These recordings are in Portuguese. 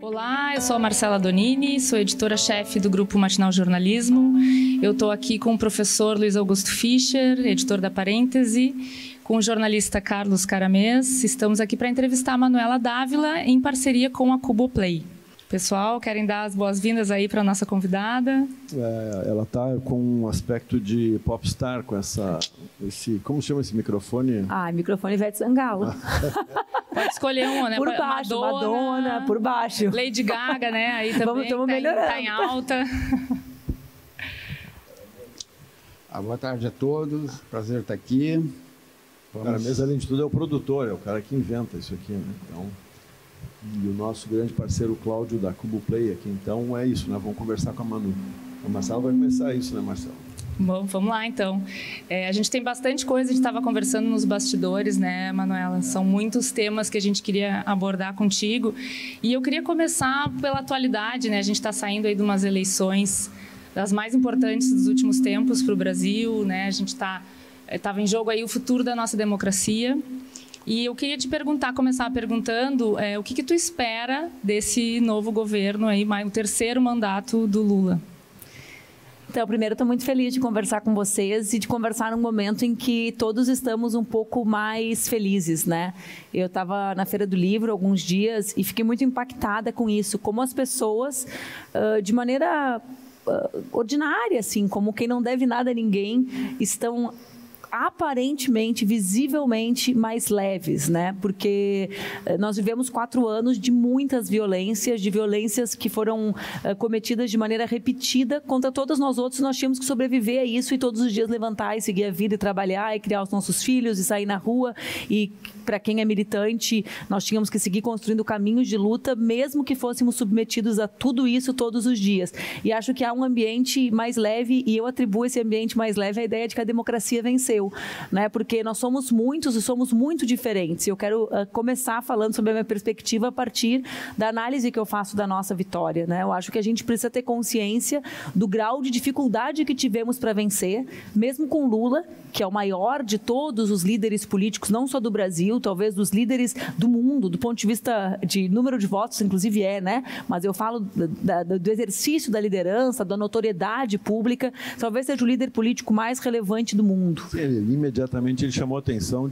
Olá, eu sou a Marcela Donini, sou editora-chefe do Grupo Matinal Jornalismo. Eu estou aqui com o professor Luiz Augusto Fischer, editor da Parêntese, com o jornalista Carlos Caramês. Estamos aqui para entrevistar a Manuela Dávila em parceria com a Cuboplay. Pessoal, querem dar as boas-vindas aí para a nossa convidada? Ela está com um aspecto de popstar, com como chama esse microfone? Microfone Ivete Sangalo. Pode escolher uma, né? Por baixo, Madonna, por baixo. Lady Gaga, né? Aí também estamos melhorando. Tá em alta. Boa tarde a todos, prazer estar aqui. O Caramês, além de tudo, é o produtor, é o cara que inventa isso aqui, né? Então, e o nosso grande parceiro Cláudio da Cuboplay aqui, então é isso, né? Vamos conversar com a Manu. A Marcela vai começar isso, né, Marcela? Bom, vamos lá então. A gente tem bastante coisa, a gente estava conversando nos bastidores, né, Manuela? São muitos temas que a gente queria abordar contigo. E eu queria começar pela atualidade, né? A gente está saindo aí de umas eleições das mais importantes dos últimos tempos para o Brasil, né? A gente estava em jogo aí o futuro da nossa democracia. E eu queria te começar perguntando o que tu espera desse novo governo aí, o terceiro mandato do Lula. Então, primeiro, estou muito feliz de conversar com vocês e de conversar num momento em que todos estamos um pouco mais felizes, né? Eu estava na Feira do Livro alguns dias e fiquei muito impactada com isso, como as pessoas, de maneira ordinária, assim, como quem não deve nada a ninguém, estão aparentemente, visivelmente mais leves, né? Porque nós vivemos 4 anos de muitas violências, de violências que foram cometidas de maneira repetida contra todos nós outros. Nós tínhamos que sobreviver a isso e todos os dias levantar e seguir a vida e trabalhar e criar os nossos filhos e sair na rua. E para quem é militante, nós tínhamos que seguir construindo caminhos de luta, mesmo que fôssemos submetidos a tudo isso todos os dias. E acho que há um ambiente mais leve, e eu atribuo esse ambiente mais leve à ideia de que a democracia venceu, né? Porque nós somos muitos e somos muito diferentes. Eu quero começar falando sobre a minha perspectiva a partir da análise que eu faço da nossa vitória, né? Eu acho que a gente precisa ter consciência do grau de dificuldade que tivemos para vencer, mesmo com Lula, que é o maior de todos os líderes políticos, não só do Brasil, talvez dos líderes do mundo, do ponto de vista de número de votos, inclusive né? Mas eu falo do exercício da liderança, da notoriedade pública, talvez seja o líder político mais relevante do mundo. Sim, imediatamente ele chamou a atenção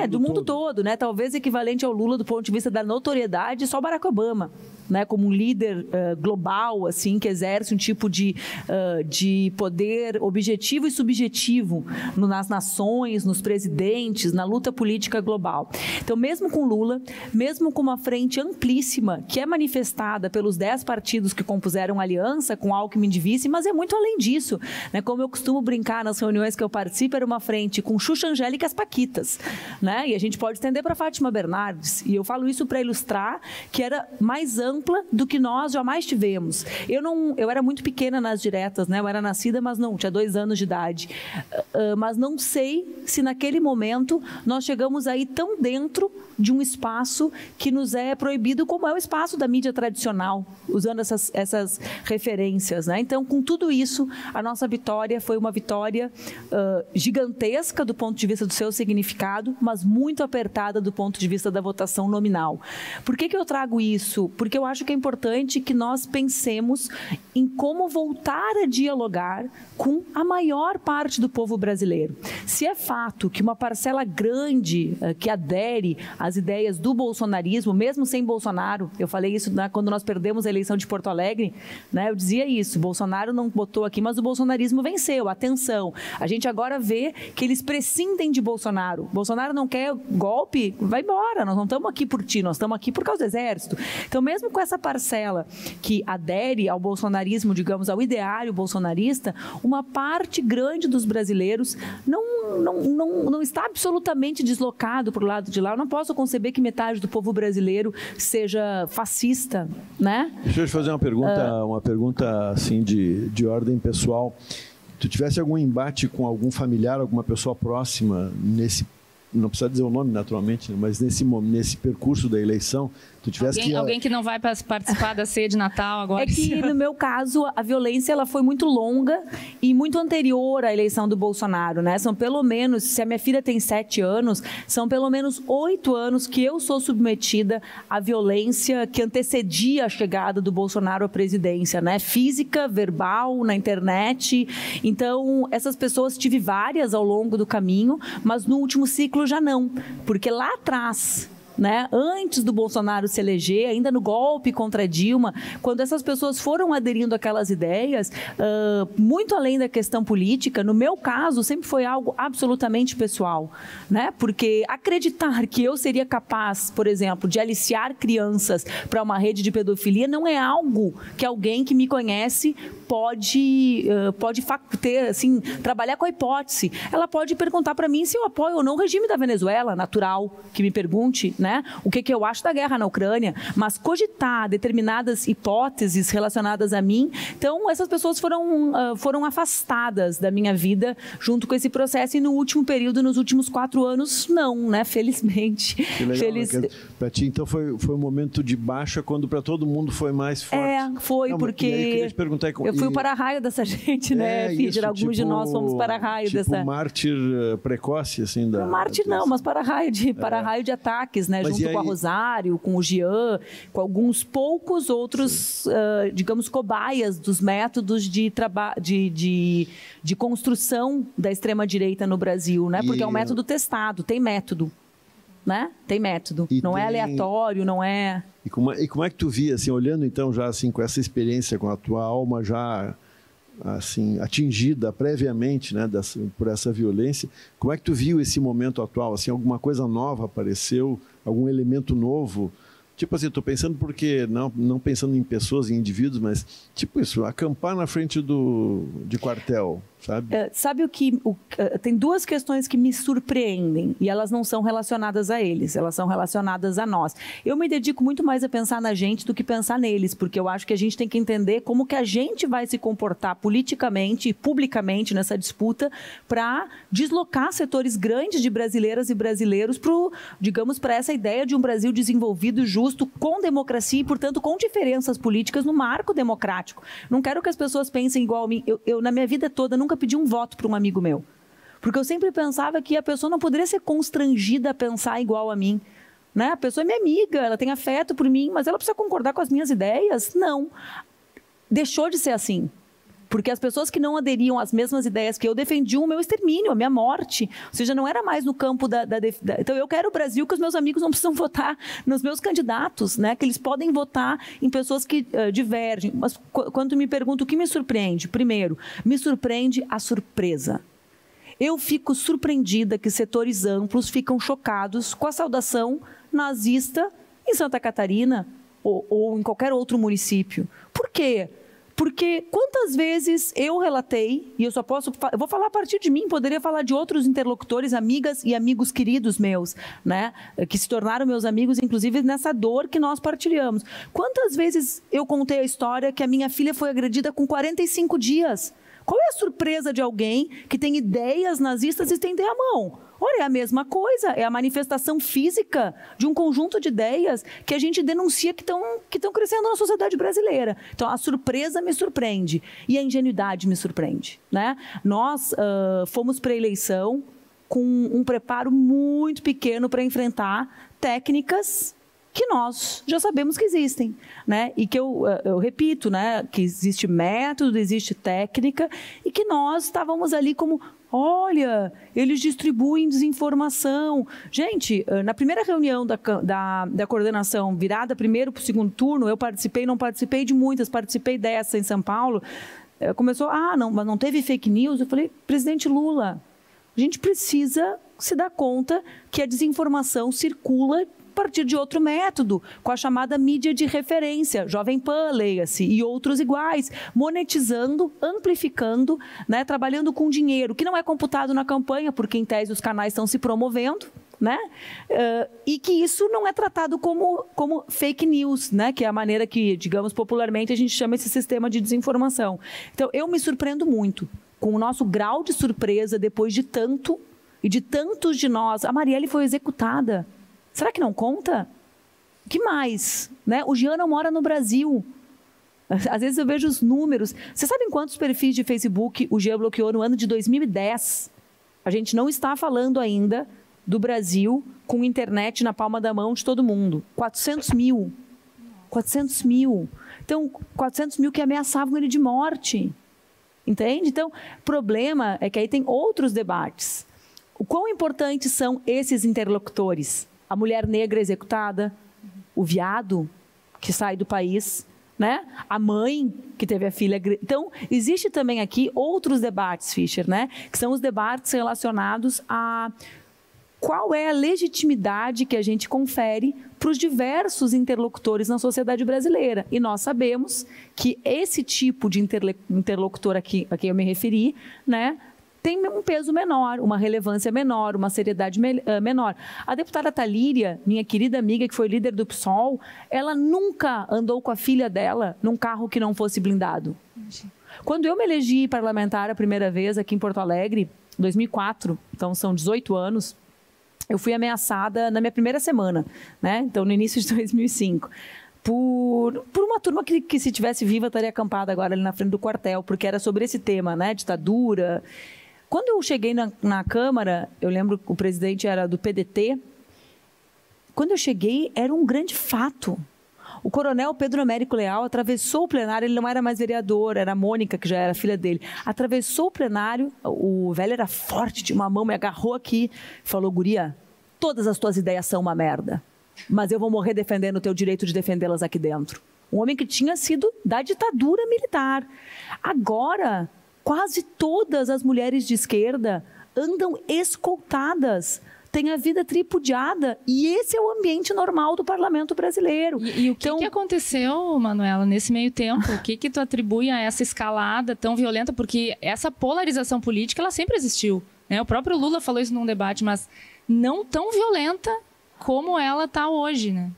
do mundo todo, né? Talvez equivalente ao Lula do ponto de vista da notoriedade, só Barack Obama, né? Como um líder global, assim, que exerce um tipo de poder objetivo e subjetivo nas nações, nos presidentes, na luta política global. Então, mesmo com Lula, mesmo com uma frente amplíssima, que é manifestada pelos 10 partidos que compuseram aliança com Alckmin de vice, mas é muito além disso, né? Como eu costumo brincar nas reuniões que eu participo, era uma frente com Xuxa, Angélica e as Paquitas, né? E a gente pode estender para Fátima Bernardes, e eu falo isso para ilustrar que era mais ampla do que nós jamais tivemos. Eu era muito pequena nas diretas, né? Eu era nascida, mas não, tinha 2 anos de idade, mas não sei se naquele momento nós chegamos aí tão dentro de um espaço que nos é proibido, como é o espaço da mídia tradicional, usando essas referências, né? Então, com tudo isso, a nossa vitória foi uma vitória gigantesca do ponto de vista do seu significado, mas muito apertada do ponto de vista da votação nominal. Por que eu trago isso? Porque eu acho que é importante que nós pensemos em como voltar a dialogar com a maior parte do povo brasileiro. Se é fato que uma parcela grande que adere às ideias do bolsonarismo, mesmo sem Bolsonaro, eu falei isso quando nós perdemos a eleição de Porto Alegre, né? Eu dizia isso, Bolsonaro não botou aqui, mas o bolsonarismo venceu, atenção. A gente agora vê que eles prescindem de Bolsonaro. Bolsonaro não quer golpe, vai embora, nós não estamos aqui por ti, nós estamos aqui por causa do exército. Então, mesmo com essa parcela que adere ao bolsonarismo, digamos, ao ideário bolsonarista, uma parte grande dos brasileiros não está absolutamente deslocado para o lado de lá. Eu não posso conceber que metade do povo brasileiro seja fascista, né? Deixa eu te fazer uma pergunta assim, de ordem pessoal. Tu tivesse algum embate com algum familiar, alguma pessoa próxima, não precisa dizer o nome naturalmente, mas nesse percurso da eleição, tu tivesse alguém que não vai participar da ceia de Natal agora. É que, no meu caso, a violência ela foi muito longa e muito anterior à eleição do Bolsonaro, né? São pelo menos, se a minha filha tem 7 anos, são pelo menos 8 anos que eu sou submetida à violência que antecedia a chegada do Bolsonaro à presidência, né? Física, verbal, na internet. Então, essas pessoas, tive várias ao longo do caminho, mas no último ciclo já não, porque lá atrás, né, antes do Bolsonaro se eleger, ainda no golpe contra Dilma, quando essas pessoas foram aderindo àquelas ideias, muito além da questão política, no meu caso, sempre foi algo absolutamente pessoal, né? Porque acreditar que eu seria capaz, por exemplo, de aliciar crianças para uma rede de pedofilia não é algo que alguém que me conhece pode ter, assim, trabalhar com a hipótese. Ela pode perguntar para mim se eu apoio ou não o regime da Venezuela, natural, que me pergunte, né, o que eu acho da guerra na Ucrânia, mas cogitar determinadas hipóteses relacionadas a mim. Então, essas pessoas foram afastadas da minha vida junto com esse processo, e no último período, nos últimos 4 anos, não, né, felizmente. Que legal, né? Para ti, então, foi um momento de baixa, quando para todo mundo foi mais forte. Foi, não, porque eu queria te perguntar, eu fui o para-raio dessa gente, né, Fidger? Alguns de nós fomos para-raio dessa... mártir precoce, assim, da... Mártir não, mas para-raio de ataques, né? Mas junto com a Rosário, com o Jean, com alguns poucos outros, digamos, cobaias dos métodos de construção da extrema-direita no Brasil, né? Porque é um método testado, tem método, né? Tem método, não é aleatório, não é... E como é que tu via, assim, olhando então já assim com essa experiência, com a tua alma já assim atingida previamente, né, por essa violência, como é que tu viu esse momento atual? Assim, alguma coisa nova apareceu, algum elemento novo? Tipo assim, estou pensando porque, não pensando em pessoas, em indivíduos, mas tipo isso, acampar na frente de quartel, sabe? Sabe tem 2 questões que me surpreendem, e elas não são relacionadas a eles, elas são relacionadas a nós. Eu me dedico muito mais a pensar na gente do que pensar neles, porque eu acho que a gente tem que entender como que a gente vai se comportar politicamente e publicamente nessa disputa para deslocar setores grandes de brasileiras e brasileiros para essa ideia de um Brasil desenvolvido e justo, com democracia e, portanto, com diferenças políticas no marco democrático. Não quero que as pessoas pensem igual a mim. Eu na minha vida toda, nunca pedi um voto para um amigo meu. Porque eu sempre pensava que a pessoa não poderia ser constrangida a pensar igual a mim. Né? A pessoa é minha amiga, ela tem afeto por mim, mas ela precisa concordar com as minhas ideias? Não. Deixou de ser assim. Porque as pessoas que não aderiam às mesmas ideias que eu defendiam o meu extermínio, a minha morte. Ou seja, não era mais no campo Então, eu quero o Brasil que os meus amigos não precisam votar nos meus candidatos, né? Que eles podem votar em pessoas que divergem. Mas quando me perguntam o que me surpreende, primeiro, me surpreende a surpresa. Eu fico surpreendida que setores amplos ficam chocados com a saudação nazista em Santa Catarina ou em qualquer outro município. Por quê? Porque quantas vezes eu relatei, e eu vou falar a partir de mim, poderia falar de outros interlocutores, amigas e amigos queridos meus, né, que se tornaram meus amigos, inclusive nessa dor que nós partilhamos. Quantas vezes eu contei a história que a minha filha foi agredida com 45 dias? Qual é a surpresa de alguém que tem ideias nazistas e estender a mão? Ora, é a mesma coisa, é a manifestação física de um conjunto de ideias que a gente denuncia que estão crescendo na sociedade brasileira. Então, a surpresa me surpreende e a ingenuidade me surpreende, né? Nós fomos para a eleição com um preparo muito pequeno para enfrentar técnicas que nós já sabemos que existem, né? E que eu repito, né? Que existe método, existe técnica, e que nós estávamos ali como, olha, eles distribuem desinformação. Gente, na primeira reunião da coordenação, virada primeiro para o segundo turno, eu participei, não participei de muitas, participei dessa em São Paulo, começou, mas não teve fake news? Eu falei, presidente Lula, a gente precisa se dar conta que a desinformação circula a partir de outro método, com a chamada mídia de referência, Jovem Pan, leia-se, e outros iguais, monetizando, amplificando, né, trabalhando com dinheiro que não é computado na campanha, porque em tese os canais estão se promovendo, né? E que isso não é tratado como fake news, né? Que é a maneira que, digamos, popularmente a gente chama esse sistema de desinformação. Então, eu me surpreendo muito com o nosso grau de surpresa depois de tanto e de tantos de nós. A Marielle foi executada. Será que não conta? que mais? Né? O Jean não mora no Brasil. Às vezes eu vejo os números. Vocês sabem quantos perfis de Facebook o Jean bloqueou no ano de 2010? A gente não está falando ainda do Brasil com internet na palma da mão de todo mundo. 400 mil. 400 mil. Então, 400 mil que ameaçavam ele de morte. Entende? Então, o problema é que aí tem outros debates. O quão importantes são esses interlocutores? A mulher negra executada, o viado que sai do país, né? A mãe que teve a filha. Então, existe também aqui outros debates, Fischer, né? Que são os debates relacionados a qual é a legitimidade que a gente confere para os diversos interlocutores na sociedade brasileira. E nós sabemos que esse tipo de interlocutor a quem eu me referi, né, tem um peso menor, uma relevância menor, uma seriedade menor. A deputada Talíria, minha querida amiga, que foi líder do PSOL, ela nunca andou com a filha dela num carro que não fosse blindado. Quando eu me elegi parlamentar a primeira vez aqui em Porto Alegre, em 2004, então são 18 anos, eu fui ameaçada na minha primeira semana, né? Então no início de 2005. Por uma turma que se tivesse viva estaria acampada agora ali na frente do quartel, porque era sobre esse tema, né? Ditadura. Quando eu cheguei na Câmara, eu lembro que o presidente era do PDT, quando eu cheguei era um grande fato. O coronel Pedro Américo Leal atravessou o plenário, ele não era mais vereador, era a Mônica, que já era filha dele. Atravessou o plenário, o velho era forte, tinha uma mão, me agarrou aqui, falou, guria, todas as tuas ideias são uma merda, mas eu vou morrer defendendo o teu direito de defendê-las aqui dentro. Um homem que tinha sido da ditadura militar. Agora, quase todas as mulheres de esquerda andam escoltadas, tem a vida tripudiada, e esse é o ambiente normal do parlamento brasileiro. E o que aconteceu, Manuela, nesse meio tempo? O que tu atribui a essa escalada tão violenta? Porque essa polarização política, ela sempre existiu, né? O próprio Lula falou isso num debate, mas não tão violenta como ela está hoje, né?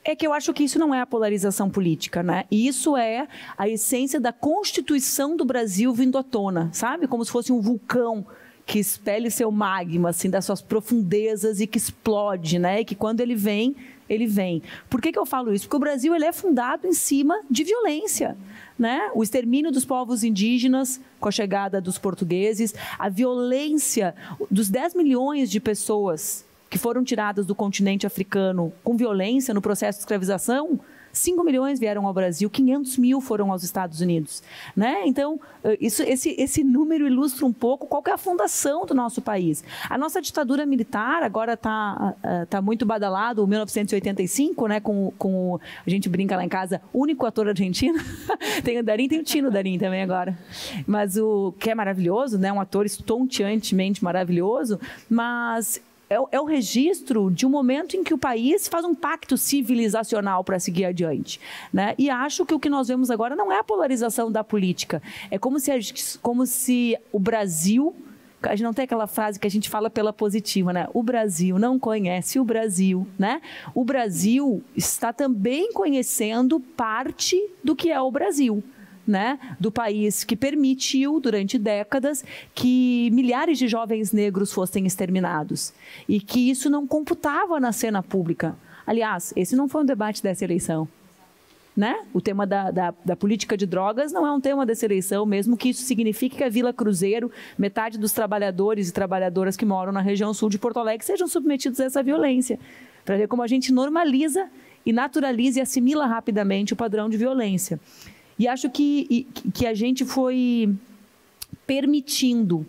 É que eu acho que isso não é a polarização política, né? Isso é a essência da Constituição do Brasil vindo à tona, sabe? Como se fosse um vulcão que expele seu magma, assim, das suas profundezas e que explode, né? E que quando ele vem, ele vem. Por que eu falo isso? Porque o Brasil ele é fundado em cima de violência, né? O extermínio dos povos indígenas com a chegada dos portugueses, a violência dos 10 milhões de pessoas que foram tiradas do continente africano com violência no processo de escravização, 5 milhões vieram ao Brasil, 500 mil foram aos Estados Unidos, né? Então, esse número ilustra um pouco qual que é a fundação do nosso país. A nossa ditadura militar agora tá muito badalado, o 1985, né? A gente brinca lá em casa, único ator argentino. Tem o Darín, tem o Tino Darín também agora. Mas o que é maravilhoso, né? Um ator estonteantemente maravilhoso, mas é o registro de um momento em que o país faz um pacto civilizacional para seguir adiante, né? E acho que o que nós vemos agora não é a polarização da política. É como se o Brasil... A gente não tem aquela frase que a gente fala pela positiva, né? O Brasil não conhece o Brasil, né? O Brasil está também conhecendo parte do que é o Brasil, né, do país que permitiu, durante décadas, que milhares de jovens negros fossem exterminados e que isso não computava na cena pública. Aliás, esse não foi um debate dessa eleição, né? O tema da política de drogas não é um tema dessa eleição, mesmo que isso signifique que a Vila Cruzeiro, metade dos trabalhadores e trabalhadoras que moram na região sul de Porto Alegre sejam submetidos a essa violência, para ver como a gente normaliza e naturaliza e assimila rapidamente o padrão de violência. E acho que a gente foi permitindo,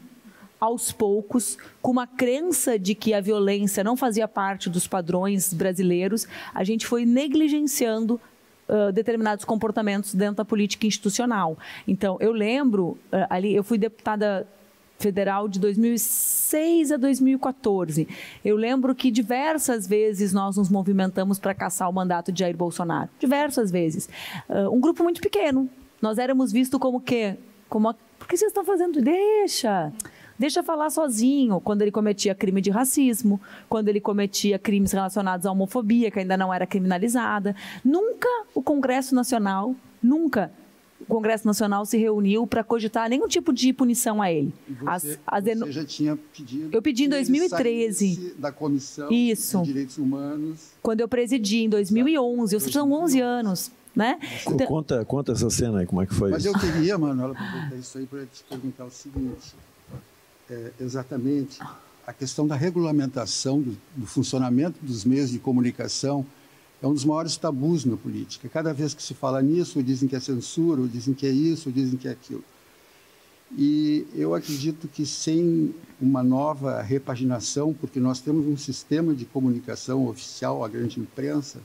aos poucos, com uma crença de que a violência não fazia parte dos padrões brasileiros, a gente foi negligenciando determinados comportamentos dentro da política institucional. Então, eu lembro, ali, eu fui deputada federal de 2006 a 2014. Eu lembro que diversas vezes nós nos movimentamos para caçar o mandato de Jair Bolsonaro. Diversas vezes. Um grupo muito pequeno. Nós éramos vistos como quê? Por que vocês estão fazendo? Deixa falar sozinho. Quando ele cometia crime de racismo, quando ele cometia crimes relacionados à homofobia, que ainda não era criminalizada. Nunca o Congresso Nacional, nunca o Congresso Nacional se reuniu para cogitar nenhum tipo de punição a ele. Você já tinha pedido... Eu pedi em 2013. Da Comissão Isso. de Direitos Humanos. Quando eu presidi, em 2011. São 11 anos, né? Então, conta essa cena aí, como é que foi Mas isso? eu queria, Manuela, aproveitar isso aí para te perguntar o seguinte. Exatamente a questão da regulamentação do funcionamento dos meios de comunicação é um dos maiores tabus na política. Cada vez que se fala nisso, dizem que é censura, ou dizem que é isso, ou dizem que é aquilo. E eu acredito que sem uma nova repaginação, porque nós temos um sistema de comunicação oficial, a grande imprensa,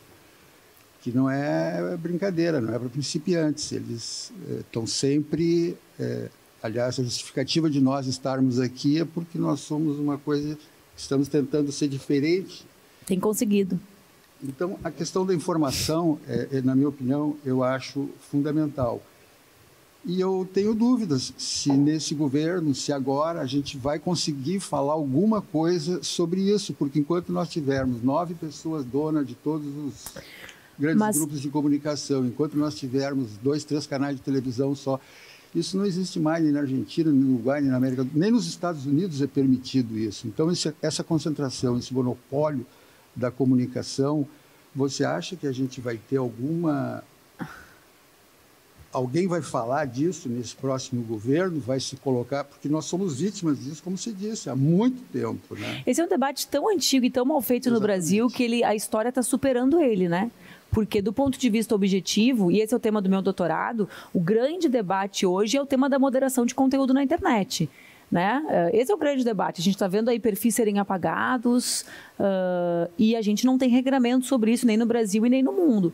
que não é brincadeira, não é para principiantes. Eles estão sempre... aliás, a justificativa de nós estarmos aqui é porque nós somos uma coisa que estamos tentando ser diferente. Tem conseguido. Então, a questão da informação, na minha opinião, eu acho fundamental. E eu tenho dúvidas se nesse governo, se agora a gente vai conseguir falar alguma coisa sobre isso, porque enquanto nós tivermos 9 pessoas donas de todos os grandes grupos de comunicação, enquanto nós tivermos 2, 3 canais de televisão só, isso não existe mais nem na Argentina, nem no Uruguai, nem na América, nem nos Estados Unidos é permitido isso. Então, essa concentração, esse monopólio da comunicação, você acha que a gente vai ter alguém vai falar disso nesse próximo governo, vai se colocar, porque nós somos vítimas disso, como você disse, há muito tempo, né? Esse é um debate tão antigo e tão mal feito no Brasil que a história está superando ele, né? Porque do ponto de vista objetivo, e esse é o tema do meu doutorado, o grande debate hoje é o tema da moderação de conteúdo na internet. Né? Esse é o grande debate. A gente está vendo aí perfis serem apagados e a gente não tem regramento sobre isso nem no Brasil e nem no mundo.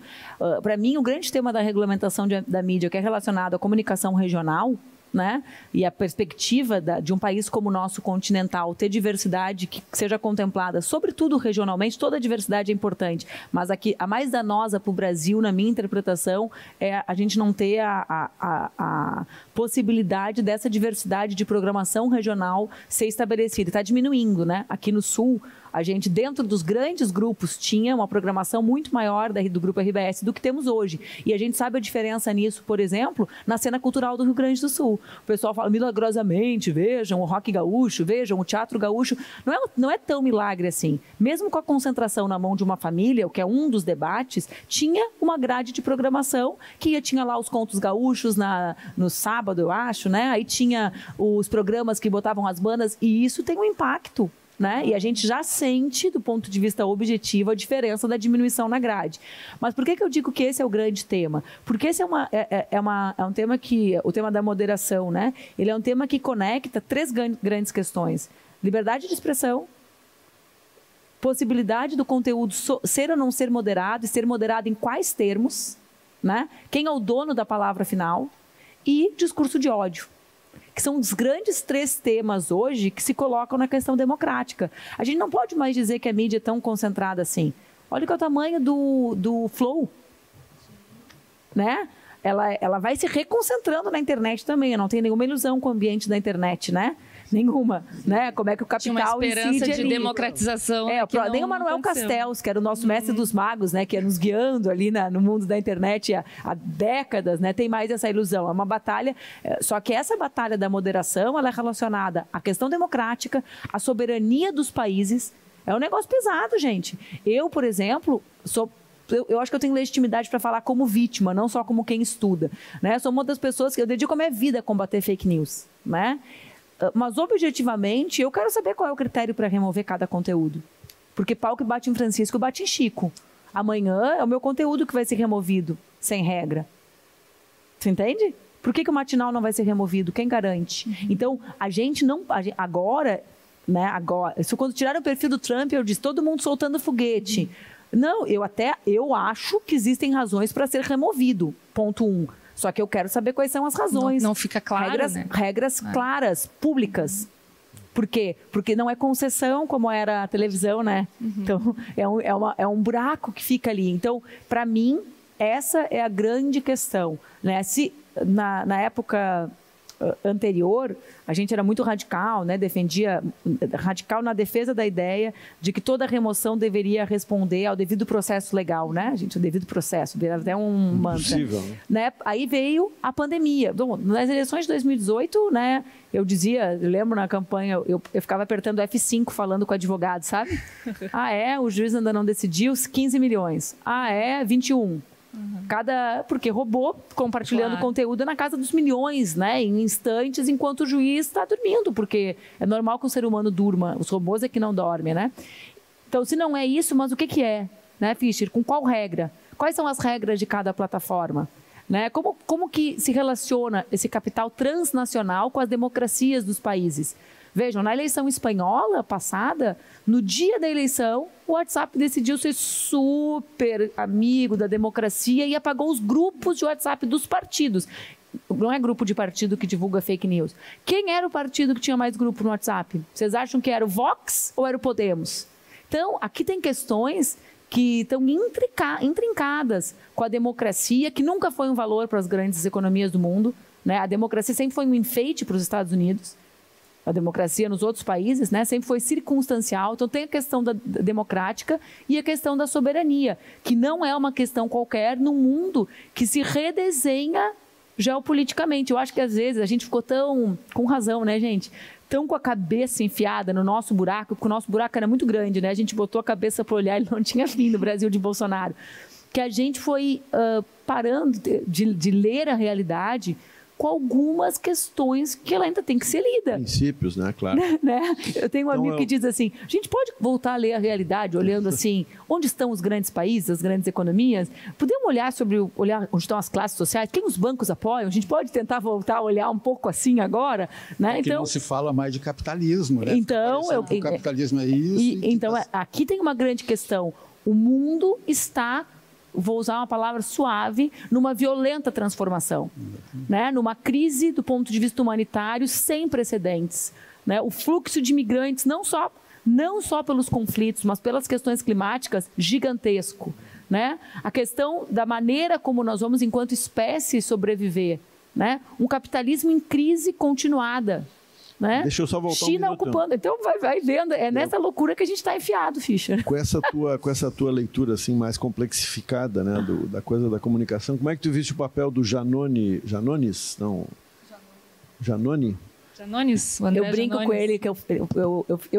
Para mim, o grande tema da regulamentação da mídia, que é relacionado à comunicação regional, né? E a perspectiva de um país como o nosso continental ter diversidade que seja contemplada, sobretudo regionalmente, toda a diversidade é importante, mas aqui a mais danosa para o Brasil, na minha interpretação, é a gente não ter a possibilidade dessa diversidade de programação regional ser estabelecida. Está diminuindo, né? Aqui no Sul, a gente, dentro dos grandes grupos, tinha uma programação muito maior do Grupo RBS do que temos hoje. E a gente sabe a diferença nisso, por exemplo, na cena cultural do Rio Grande do Sul. O pessoal fala milagrosamente, vejam o rock gaúcho, vejam o teatro gaúcho. Não é tão milagre assim. Mesmo com a concentração na mão de uma família, o que é um dos debates, tinha uma grade de programação que tinha lá os contos gaúchos no sábado, eu acho, né? Aí tinha os programas que botavam as bandas, e isso tem um impacto. Né? E a gente já sente, do ponto de vista objetivo, a diferença da diminuição na grade. Mas por que eu digo que esse é o grande tema? Porque esse é um tema que... O tema da moderação, né? Ele é um tema que conecta 3 grandes questões. Liberdade de expressão, possibilidade do conteúdo ser ou não ser moderado, e ser moderado em quais termos, né? Quem é o dono da palavra final, e discurso de ódio, que são os grandes 3 temas hoje que se colocam na questão democrática. A gente não pode mais dizer que a mídia é tão concentrada assim. Olha qual é o tamanho do Flow. Né? Ela vai se reconcentrando na internet também. Eu não tenho nenhuma ilusão com o ambiente da internet, né? Nenhuma, né? Como é que o capital tinha uma esperança de ali. democratização. Nem o Manuel Castells, que era o nosso mestre dos magos, né? Que ia nos guiando ali no mundo da internet há décadas, né? Tem mais essa ilusão. É uma batalha, só que essa batalha da moderação, ela é relacionada à questão democrática, à soberania dos países. É um negócio pesado, gente. Eu, por exemplo, eu acho que eu tenho legitimidade para falar como vítima, não só como quem estuda, né? Sou uma das pessoas que eu dedico a minha vida a combater fake news, né? Mas, objetivamente, eu quero saber qual é o critério para remover cada conteúdo. Porque pau que bate em Francisco, bate em Chico. Amanhã é o meu conteúdo que vai ser removido, sem regra. Você entende? Por que o matinal não vai ser removido? Quem garante? Então, a gente não... Agora, quando tiraram o perfil do Trump, eu disse, todo mundo soltando foguete. Não, eu acho que existem razões para ser removido. Ponto 1. Só que eu quero saber quais são as razões. Não fica claro, regras claras, públicas. Por quê? Porque não é concessão como era a televisão, né? Então, é um buraco que fica ali. Então, para mim, essa é a grande questão, né? Se na época anterior, a gente era muito radical, né? Defendia radical na defesa da ideia de que toda remoção deveria responder ao devido processo legal, né? O devido processo, era até um mantra. Né? Aí veio a pandemia. Bom, nas eleições de 2018, né? Eu lembro na campanha, eu ficava apertando F5 falando com o advogado, sabe? O juiz ainda não decidiu, 15 milhões. 21. Porque roubou compartilhando conteúdo na casa dos milhões, né, em instantes, enquanto o juiz está dormindo, porque é normal que o ser humano durma, os robôs é que não dormem, né? Então, se não é isso, mas o que é, né, Fischer? Com qual regra? Quais são as regras de cada plataforma? Né? Como que se relaciona esse capital transnacional com as democracias dos países? Vejam, na eleição espanhola passada, no dia da eleição, o WhatsApp decidiu ser super amigo da democracia e apagou os grupos de WhatsApp dos partidos. Não é grupo de partido que divulga fake news. Quem era o partido que tinha mais grupo no WhatsApp? Vocês acham que era o Vox ou era o Podemos? Então, aqui tem questões que estão intrincadas com a democracia, que nunca foi um valor para as grandes economias do mundo, né? A democracia sempre foi um enfeite para os Estados Unidos. A democracia nos outros países, né, sempre foi circunstancial. Então, tem a questão da democrática e a questão da soberania, que não é uma questão qualquer num mundo que se redesenha geopoliticamente. Eu acho que, às vezes, a gente ficou tão, com razão, né, gente, tão com a cabeça enfiada no nosso buraco, porque o nosso buraco era muito grande, né? A gente botou a cabeça para olhar e não tinha fim no Brasil de Bolsonaro. Que a gente foi parando de ler a realidade com algumas questões que ela ainda tem que ser lida. Princípios, né? Claro. Né? Eu tenho um amigo que diz assim, a gente pode voltar a ler a realidade olhando assim, onde estão os grandes países, as grandes economias? Podemos olhar onde estão as classes sociais, quem os bancos apoiam? A gente pode tentar voltar a olhar um pouco assim agora? Né? Porque não se fala mais de capitalismo, né? Então, o capitalismo é isso. Então, aqui tem uma grande questão. O mundo está, vou usar uma palavra suave, numa violenta transformação, né? Numa crise do ponto de vista humanitário sem precedentes, né? O fluxo de imigrantes, não só pelos conflitos, mas pelas questões climáticas, gigantesco, né? A questão da maneira como nós vamos, enquanto espécie, sobreviver, né? Um capitalismo em crise continuada. Né? Deixa eu só voltar China ocupando. Então, vai vendo. É nessa loucura que a gente está enfiado, Fischer. Com essa tua leitura assim, mais complexificada, né, da coisa da comunicação, como é que tu viste o papel do Janones? Eu brinco com ele que eu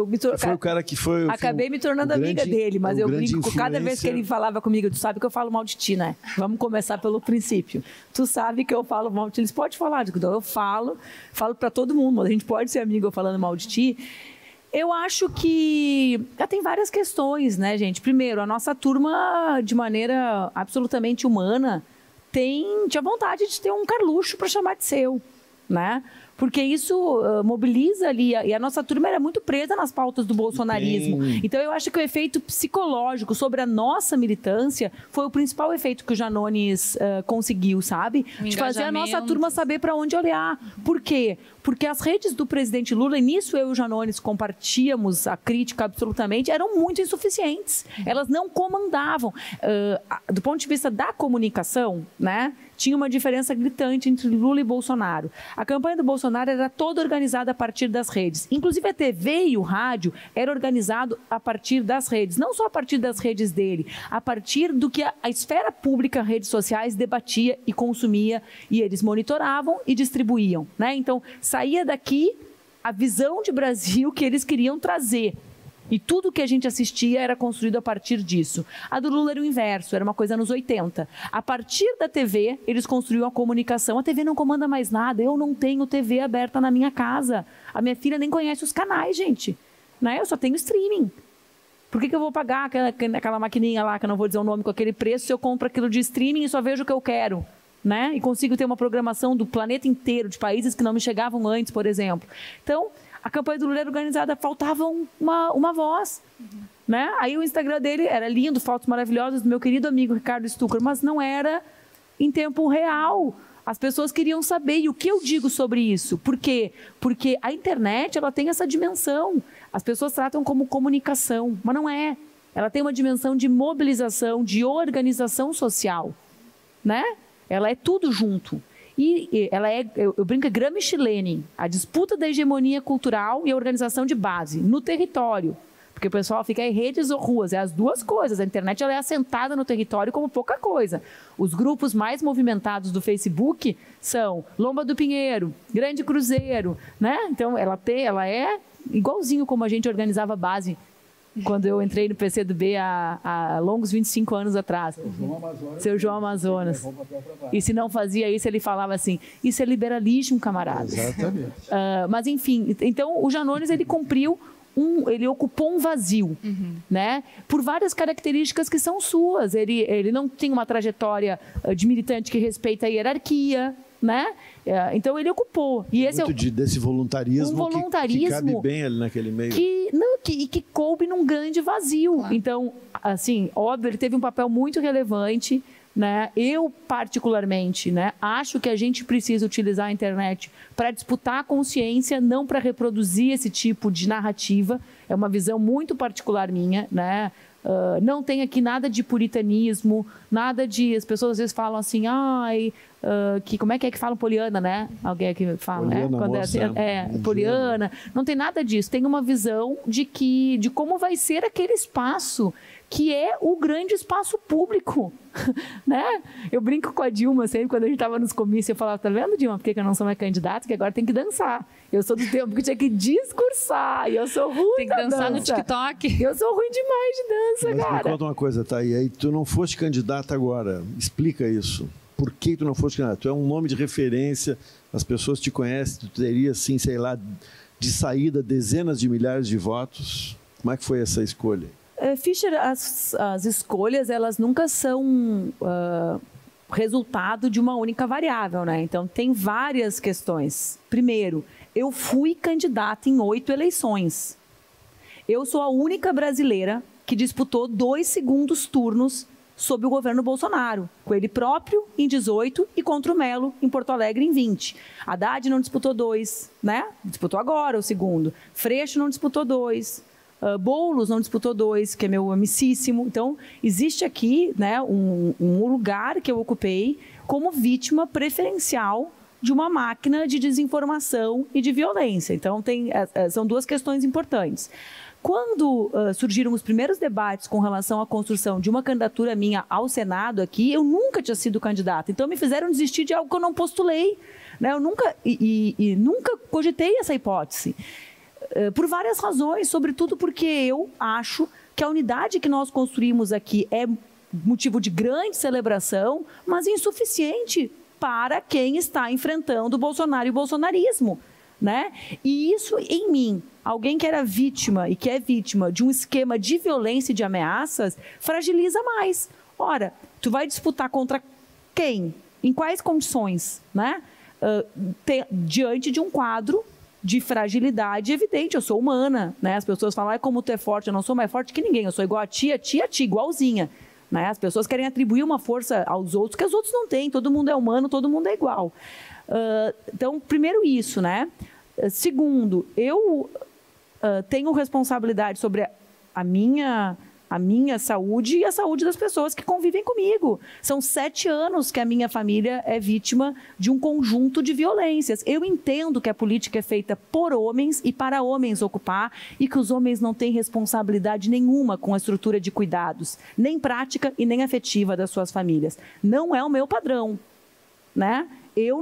me foi o cara que foi. Acabei me tornando amiga dele, mas eu brinco cada vez que ele falava comigo. Tu sabe que eu falo mal de ti, né? Vamos começar pelo princípio. Tu sabe que eu falo mal de ti. Eles podem falar, então eu falo para todo mundo, mas a gente pode ser amigo falando mal de ti. Eu acho que tem várias questões, né, gente? Primeiro, a nossa turma, de maneira absolutamente humana, tinha vontade de ter um Carluxo para chamar de seu, né? Porque isso mobiliza ali, e a nossa turma era muito presa nas pautas do bolsonarismo. Então, eu acho que o efeito psicológico sobre a nossa militância foi o principal efeito que o Janones conseguiu, sabe? De fazer a nossa turma saber para onde olhar. Por quê? Porque as redes do presidente Lula, e nisso eu e o Janones compartíamos a crítica absolutamente, eram muito insuficientes. Elas não comandavam. Do ponto de vista da comunicação, né? Tinha uma diferença gritante entre Lula e Bolsonaro. A campanha do Bolsonaro era toda organizada a partir das redes. Inclusive, a TV e o rádio era organizado a partir das redes. Não só a partir das redes dele, a partir do que a esfera pública, redes sociais, debatia e consumia, e eles monitoravam e distribuíam, né? Então, saía daqui a visão de Brasil que eles queriam trazer. E tudo que a gente assistia era construído a partir disso. A do Lula era o inverso, era uma coisa nos 80. A partir da TV, eles construíam a comunicação. A TV não comanda mais nada, eu não tenho TV aberta na minha casa. A minha filha nem conhece os canais, gente. Né? Eu só tenho streaming. Por que eu vou pagar aquela maquininha lá, que eu não vou dizer o nome, com aquele preço, se eu compro aquilo de streaming e só vejo o que eu quero? Né? E consigo ter uma programação do planeta inteiro, de países que não me chegavam antes, por exemplo. Então, a campanha do Lula era organizada, faltava uma voz. Né? Aí o Instagram dele era lindo, fotos maravilhosas do meu querido amigo Ricardo Stucker, mas não era em tempo real. As pessoas queriam saber. E o que eu digo sobre isso? Por quê? Porque a internet ela tem essa dimensão. As pessoas tratam como comunicação, mas não é. Ela tem uma dimensão de mobilização, de organização social. Né? Ela é tudo junto. E ela é, eu brinco, Gramsci-Lenin, a disputa da hegemonia cultural e a organização de base no território. Porque o pessoal fica em redes ou ruas, é as duas coisas. A internet ela é assentada no território como pouca coisa. Os grupos mais movimentados do Facebook são Lomba do Pinheiro, Grande Cruzeiro, né? Então, ela é igualzinho como a gente organizava a base quando eu entrei no PCdoB há longos 25 anos atrás. Seu João Amazonas. E se não fazia isso, ele falava assim, isso é liberalismo, camaradas. Exatamente. Mas, enfim, então o Janones, ele ocupou um vazio, né? Por várias características que são suas. Ele não tem uma trajetória de militante que respeita a hierarquia, né? Então ele ocupou. E esse desse voluntarismo, que cabe bem ali naquele meio. Que coube num grande vazio. Claro. Então, assim, óbvio, ele teve um papel muito relevante, né? Eu, particularmente, né, acho que a gente precisa utilizar a internet para disputar a consciência, não para reproduzir esse tipo de narrativa. É uma visão muito particular minha, né? Não tem aqui nada de puritanismo, nada de... As pessoas às vezes falam assim, como é que falam poliana, né? Alguém aqui fala, poliana, quando moça, poliana. Não tem nada disso. Tem uma visão de como vai ser aquele espaço que é o grande espaço público, né? Eu brinco com a Dilma sempre, quando a gente estava nos comícios, eu falava, tá vendo, Dilma, por que eu não sou mais candidata? Que agora tem que dançar. Eu sou do tempo que tinha que discursar, e eu sou ruim tem que dançar no TikTok. Eu sou ruim demais de dança, Mas cara. me conta uma coisa, tá? E aí, tu não foste candidata agora, explica isso. Por que tu não foste candidata? Tu é um nome de referência, as pessoas te conhecem, tu teria, assim, sei lá, de saída dezenas de milhares de votos. Como é que foi essa escolha? Fischer, as escolhas, elas nunca são resultado de uma única variável, né? Então, tem várias questões. Primeiro, eu fui candidata em 8 eleições. Eu sou a única brasileira que disputou 2 segundos turnos sob o governo Bolsonaro, com ele próprio em 18 e contra o Melo em Porto Alegre em 20. Haddad não disputou 2, né? Disputou agora o segundo. Freixo não disputou 2. Boulos não disputou 2, que é meu amicíssimo. Então, existe aqui, né, um lugar que eu ocupei como vítima preferencial de uma máquina de desinformação e de violência. Então, são 2 questões importantes. Quando surgiram os primeiros debates com relação à construção de uma candidatura minha ao Senado aqui, eu nunca tinha sido candidata. Então, me fizeram desistir de algo que eu não postulei, né? Eu nunca cogitei essa hipótese. Por várias razões, sobretudo porque eu acho que a unidade que nós construímos aqui é motivo de grande celebração, mas insuficiente para quem está enfrentando o Bolsonaro e o bolsonarismo, né? E isso em mim, alguém que era vítima e que é vítima de um esquema de violência e de ameaças, fragiliza mais. Ora, tu vai disputar contra quem? Em quais condições, né? Diante de um quadro de fragilidade evidente. Eu sou humana, né? As pessoas falam, como tu é forte, eu não sou mais forte que ninguém, eu sou igual a ti, igualzinha. Né? As pessoas querem atribuir uma força aos outros que os outros não têm, todo mundo é humano, todo mundo é igual. Então, primeiro isso, né? Segundo, eu tenho responsabilidade sobre a minha saúde e a saúde das pessoas que convivem comigo. São 7 anos que a minha família é vítima de um conjunto de violências. Eu entendo que a política é feita por homens e para homens ocupar e que os homens não têm responsabilidade nenhuma com a estrutura de cuidados, nem prática e nem afetiva das suas famílias. Não é o meu padrão, né? Eu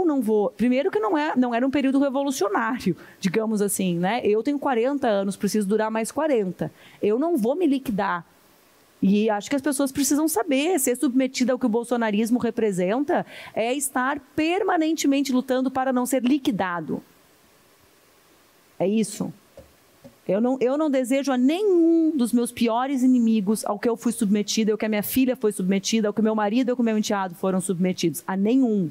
não vou... Primeiro que não era um período revolucionário, digamos assim, né? Eu tenho 40 anos, preciso durar mais 40. Eu não vou me liquidar. E acho que as pessoas precisam saber, ser submetida ao que o bolsonarismo representa é estar permanentemente lutando para não ser liquidado. É isso. Eu não desejo a nenhum dos meus piores inimigos ao que eu fui submetida, ao que a minha filha foi submetida, ao que meu marido e ao que meu enteado foram submetidos. A nenhum.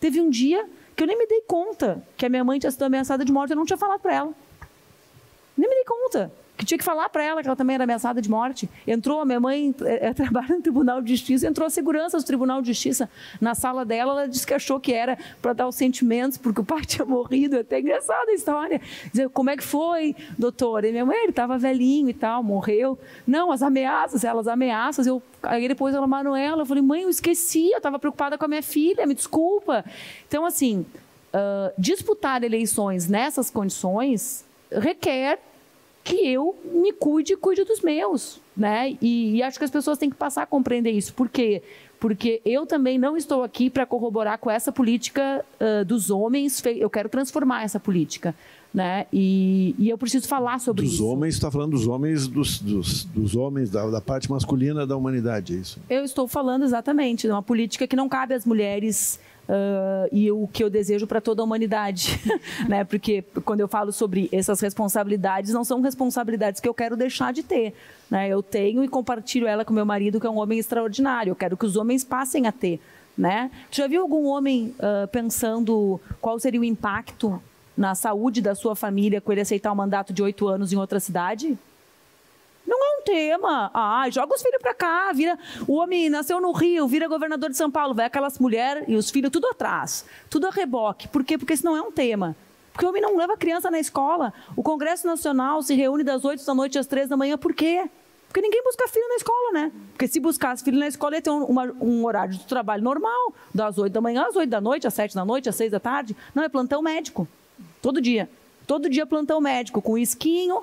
Teve um dia que eu nem me dei conta que a minha mãe tinha sido ameaçada de morte, eu não tinha falado para ela. Nem me dei conta. que tinha que falar para ela que ela também era ameaçada de morte. Entrou, a minha mãe trabalha no Tribunal de Justiça, entrou a segurança do Tribunal de Justiça na sala dela, ela disse que achou que era para dar os sentimentos, porque o pai tinha morrido. É até engraçada a história. Dizer, como é que foi, doutora? E minha mãe, ele estava velhinho e tal, morreu. Não, as ameaças. Aí depois ela, Manuela, eu falei, mãe, eu esqueci, eu estava preocupada com a minha filha, me desculpa. Então, assim, disputar eleições nessas condições requer que eu me cuide e cuide dos meus, né? E acho que as pessoas têm que passar a compreender isso. Por quê? Porque eu também não estou aqui para corroborar com essa política dos homens. Eu quero transformar essa política, né? E eu preciso falar sobre isso. Dos homens, está falando dos homens, dos homens, da parte masculina da humanidade, é isso? Eu estou falando exatamente de uma política que não cabe às mulheres. E o que eu desejo para toda a humanidade, né? Porque quando eu falo sobre essas responsabilidades, não são responsabilidades que eu quero deixar de ter, né? Eu tenho e compartilho ela com meu marido, que é um homem extraordinário. Eu quero que os homens passem a ter, né? Tu já viu algum homem pensando qual seria o impacto na saúde da sua família com ele aceitar um mandato de 8 anos em outra cidade? Não é um tema. Joga os filhos para cá, o homem nasceu no Rio, vira governador de São Paulo, vai aquelas mulheres e os filhos tudo atrás, tudo a reboque. Por quê? Porque isso não é um tema. Porque o homem não leva criança na escola. O Congresso Nacional se reúne das 8 da noite às 3 da manhã. Por quê? Porque ninguém busca filho na escola, né? Porque se buscasse filho na escola, ia ter um horário de trabalho normal, das 8 da manhã às 8 da noite, às 7 da noite, às 6 da tarde. Não, é plantão médico. Todo dia. Todo dia plantão médico, com esquinho,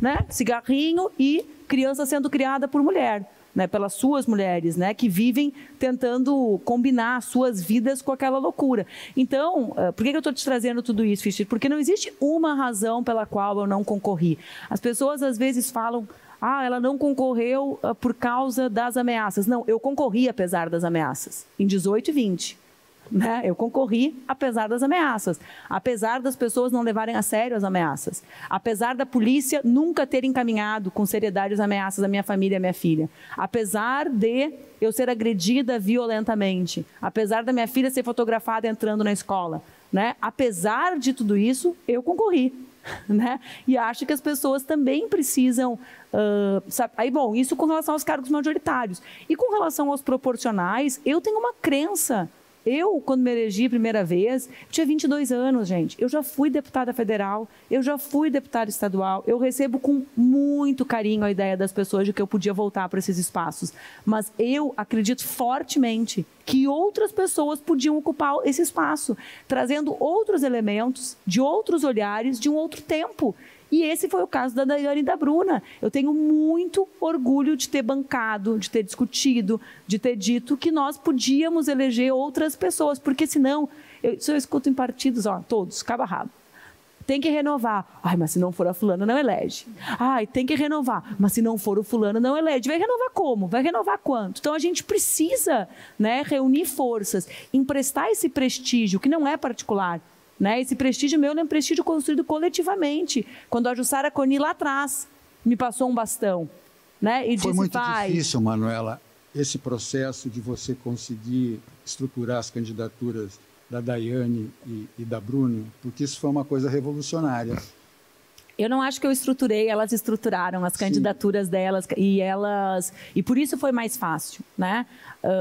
né? Cigarrinho e criança sendo criada por mulher, né? Pelas suas mulheres, né? Que vivem tentando combinar suas vidas com aquela loucura. Então, por que eu estou te trazendo tudo isso, Fischer? Porque não existe uma razão pela qual eu não concorri. As pessoas às vezes falam, ela não concorreu por causa das ameaças. Não, eu concorri apesar das ameaças, em 18 e 20. Né? Eu concorri apesar das ameaças, apesar das pessoas não levarem a sério as ameaças, apesar da polícia nunca ter encaminhado com seriedade as ameaças à minha família e à minha filha, apesar de eu ser agredida violentamente, apesar da minha filha ser fotografada entrando na escola, né? Apesar de tudo isso, eu concorri. Né? E acho que as pessoas também precisam... Bom, isso com relação aos cargos majoritários. E com relação aos proporcionais, eu tenho uma crença. Eu, quando me elegi a primeira vez, tinha 22 anos, gente. Eu já fui deputada federal, eu já fui deputada estadual. Eu recebo com muito carinho a ideia das pessoas de que eu podia voltar para esses espaços. Mas eu acredito fortemente que outras pessoas podiam ocupar esse espaço, trazendo outros elementos, de outros olhares, de um outro tempo. E esse foi o caso da Daiane e da Bruna. Eu tenho muito orgulho de ter bancado, de ter discutido, de ter dito que nós podíamos eleger outras pessoas, porque senão, se eu escuto em partidos, todos, cabo a rabo. Tem que renovar. Mas se não for a fulana, não elege. Tem que renovar. Mas se não for o fulano, não elege. Vai renovar como? Vai renovar quanto? Então, a gente precisa, né, reunir forças, emprestar esse prestígio, que não é particular. Né? Esse prestígio meu é um prestígio construído coletivamente. Quando a Jussara Coni lá atrás me passou um bastão, né? E foi muito difícil, Manuela, esse processo de você conseguir estruturar as candidaturas da Daiane e da Bruna, porque isso foi uma coisa revolucionária. Eu não acho que eu estruturei, elas estruturaram as candidaturas delas e por isso foi mais fácil, né?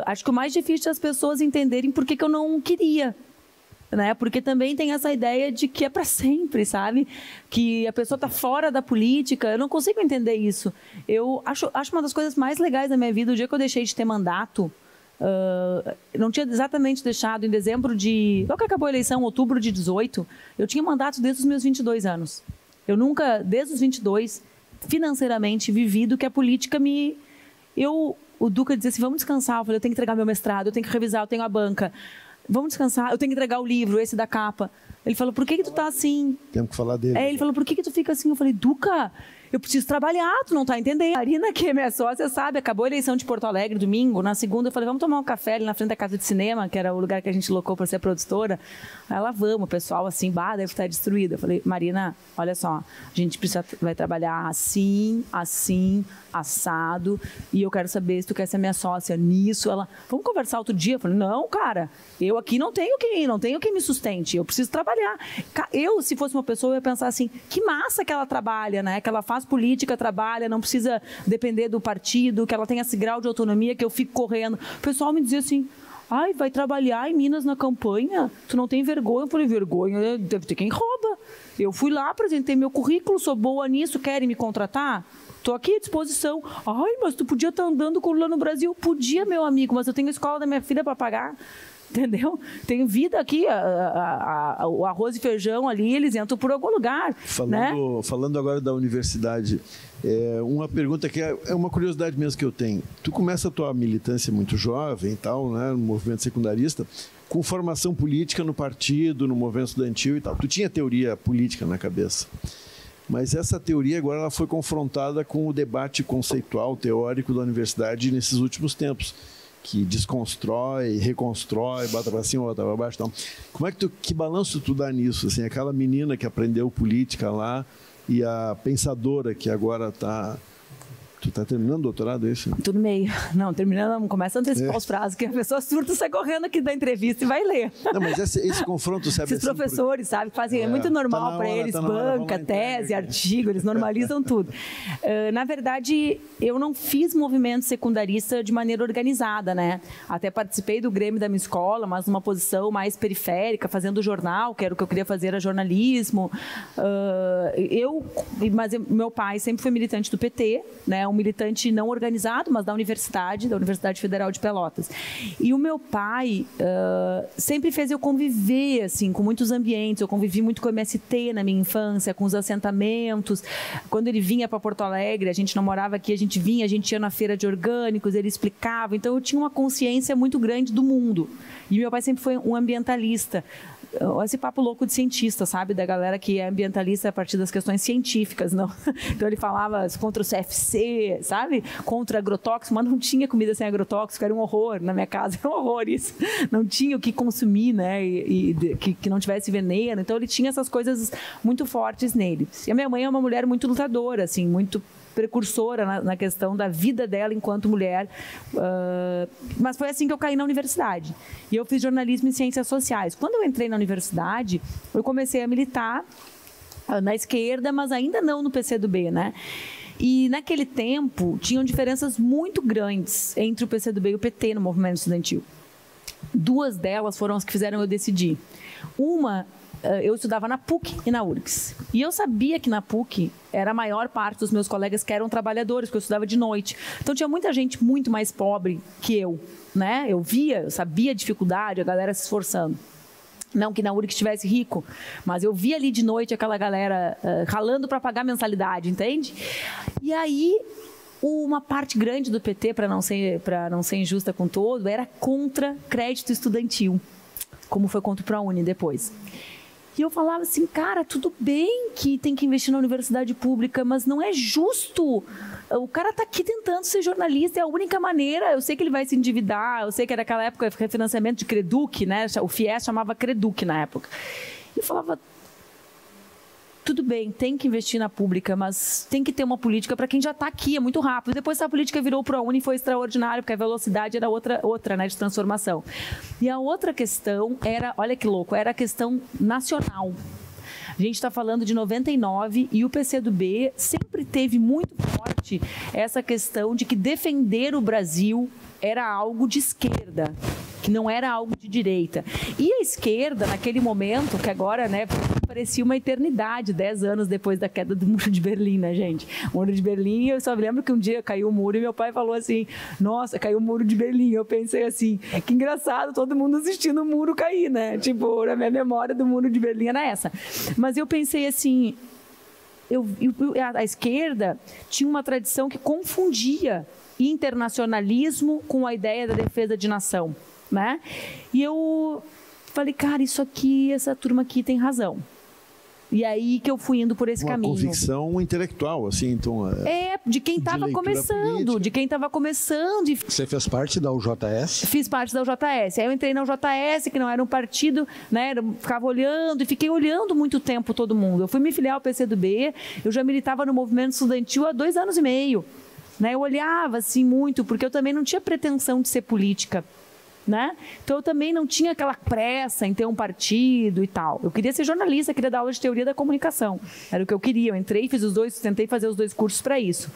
Acho que o mais difícil é as pessoas entenderem por que eu não queria. Né? Porque também tem essa ideia de que é para sempre, sabe? Que a pessoa está fora da política. Eu não consigo entender isso. Eu acho uma das coisas mais legais da minha vida, o dia que eu deixei de ter mandato, não tinha exatamente deixado em dezembro de... Logo que acabou a eleição, outubro de 18, eu tinha mandato desde os meus 22 anos. Eu nunca, desde os 22, financeiramente, vivi do que a política me... O Duca dizia assim, vamos descansar. Eu falei, eu tenho que entregar meu mestrado, eu tenho que revisar, eu tenho a banca. Vamos descansar, eu tenho que entregar o livro, esse da capa. Ele falou, por que tu tá assim? Temos que falar dele. Ele falou, por que tu fica assim? Eu falei, Duca, eu preciso trabalhar, tu não tá entendendo. A Marina, que é minha sócia, sabe, acabou a eleição de Porto Alegre, domingo, na segunda eu falei, vamos tomar um café ali na frente da casa de cinema, que era o lugar que a gente locou para ser produtora. Aí ela, vamos, o pessoal assim, deve estar destruído. Eu falei, Marina, olha só, a gente vai trabalhar assim, assado, e eu quero saber se tu quer ser minha sócia nisso. Ela, vamos conversar outro dia? Eu falei, não, cara, eu aqui não tenho quem me sustente, eu preciso trabalhar. Eu, se fosse uma pessoa, eu ia pensar assim, que massa que ela trabalha, né? Que ela faz faz política, trabalha, não precisa depender do partido, que ela tenha esse grau de autonomia, que eu fico correndo. O pessoal me dizia assim, ai, vai trabalhar em Minas na campanha? Tu não tem vergonha? Eu falei, vergonha, deve ter quem rouba. Eu fui lá, apresentei meu currículo, sou boa nisso, querem me contratar? Estou aqui à disposição. Ai, mas tu podia estar andando com o Lula no Brasil? Podia, meu amigo, mas eu tenho a escola da minha filha para pagar. Entendeu? Tenho vida aqui, o arroz e feijão ali, eles entram por algum lugar. Falando agora da universidade, uma pergunta que é uma curiosidade mesmo que eu tenho. Tu começa a tua militância muito jovem e tal, né, no movimento secundarista, com formação política no partido, no movimento estudantil e tal. Tu tinha teoria política na cabeça. Mas essa teoria agora ela foi confrontada com o debate conceitual, teórico da universidade nesses últimos tempos, que desconstrói, reconstrói, bota para cima, bota para baixo. Então, como é que que balanço tu dá nisso? Assim, aquela menina que aprendeu política lá e a pensadora que agora está... Tu está terminando o doutorado, é isso? Tô no meio. Não, terminando, não começa a antecipar os prazos, que a pessoa surta, sai correndo aqui da entrevista e vai ler. Não, mas esse confronto, sabe? Esses professores, sabe, fazem, é muito normal para eles, banca, tese, artigo, eles normalizam tudo. Na verdade, eu não fiz movimento secundarista de maneira organizada, né? Até participei do Grêmio da minha escola, mas numa posição mais periférica, fazendo jornal, que era o que eu queria fazer, era jornalismo. Mas meu pai sempre foi militante do PT, né? Um militante não organizado, mas da Universidade Federal de Pelotas. E o meu pai sempre fez eu conviver assim, com muitos ambientes. Eu convivi muito com o MST na minha infância, com os assentamentos. Quando ele vinha para Porto Alegre, a gente não morava aqui, a gente ia na feira de orgânicos, ele explicava. Então, eu tinha uma consciência muito grande do mundo. E meu pai sempre foi um ambientalista. Esse papo louco de cientista, sabe? Da galera que é ambientalista a partir das questões científicas, não? Então ele falava contra o CFC, sabe? Contra agrotóxico, mas não tinha comida sem agrotóxico, era um horror na minha casa, era um horror isso. Não tinha o que consumir, né? Que não tivesse veneno. Então ele tinha essas coisas muito fortes nele. E a minha mãe é uma mulher muito lutadora, assim, muito precursora na questão da vida dela enquanto mulher, mas foi assim que eu caí na universidade. E eu fiz jornalismo e ciências sociais. Quando eu entrei na universidade, eu comecei a militar na esquerda, mas ainda não no PCdoB, né? E naquele tempo, tinham diferenças muito grandes entre o PCdoB e o PT no movimento estudantil. Duas delas foram as que fizeram eu decidir. Uma, eu estudava na PUC e na URGS. E eu sabia que na PUC era a maior parte dos meus colegas que eram trabalhadores, porque eu estudava de noite. Então, tinha muita gente muito mais pobre que eu, né? Eu sabia a dificuldade, a galera se esforçando. Não que na URGS estivesse rico, mas eu via ali de noite aquela galera ralando para pagar mensalidade, entende? E aí, uma parte grande do PT, para não ser injusta com todo, era contra crédito estudantil, como foi contra o ProUni depois. E eu falava assim, cara, tudo bem que tem que investir na universidade pública, mas não é justo. O cara está aqui tentando ser jornalista, é a única maneira. Eu sei que ele vai se endividar, eu sei que era naquela época refinanciamento de Creduc, né? O FIES chamava Creduc na época. E eu falava, tudo bem, tem que investir na pública, mas tem que ter uma política para quem já está aqui, é muito rápido. Depois essa política virou para a ProUni e foi extraordinário, porque a velocidade era outra, né, de transformação. E a outra questão era, olha que louco, era a questão nacional. A gente está falando de 99 e o PCdoB sempre teve muito forte essa questão de que defender o Brasil era algo de esquerda, que não era algo de direita. E a esquerda, naquele momento, que agora, né, parecia uma eternidade, 10 anos depois da queda do Muro de Berlim, né, gente? O Muro de Berlim, eu só lembro que um dia caiu o muro e meu pai falou assim, nossa, caiu o Muro de Berlim. Eu pensei assim, que engraçado, todo mundo assistindo o muro cair, né? Tipo, a minha memória do Muro de Berlim era essa. Mas eu pensei assim, a esquerda tinha uma tradição que confundia internacionalismo com a ideia da defesa de nação, né? E eu falei, cara, isso aqui, essa turma aqui tem razão. E aí que eu fui indo por esse caminho. Uma convicção intelectual, assim, então... de quem estava começando, Você fez parte da UJS? Fiz parte da UJS. Aí eu entrei na UJS, que não era um partido, né? Eu ficava olhando e fiquei olhando muito tempo todo mundo. Eu fui me filiar ao PCdoB, eu já militava no movimento estudantil há 2 anos e meio. Né? Eu olhava assim muito, porque eu também não tinha pretensão de ser política. né? Então eu também não tinha aquela pressa em ter um partido e tal. Eu queria ser jornalista, queria dar aula de teoria da comunicação. Era o que eu queria. Eu entrei, fiz os dois, tentei fazer os 2 cursos para isso.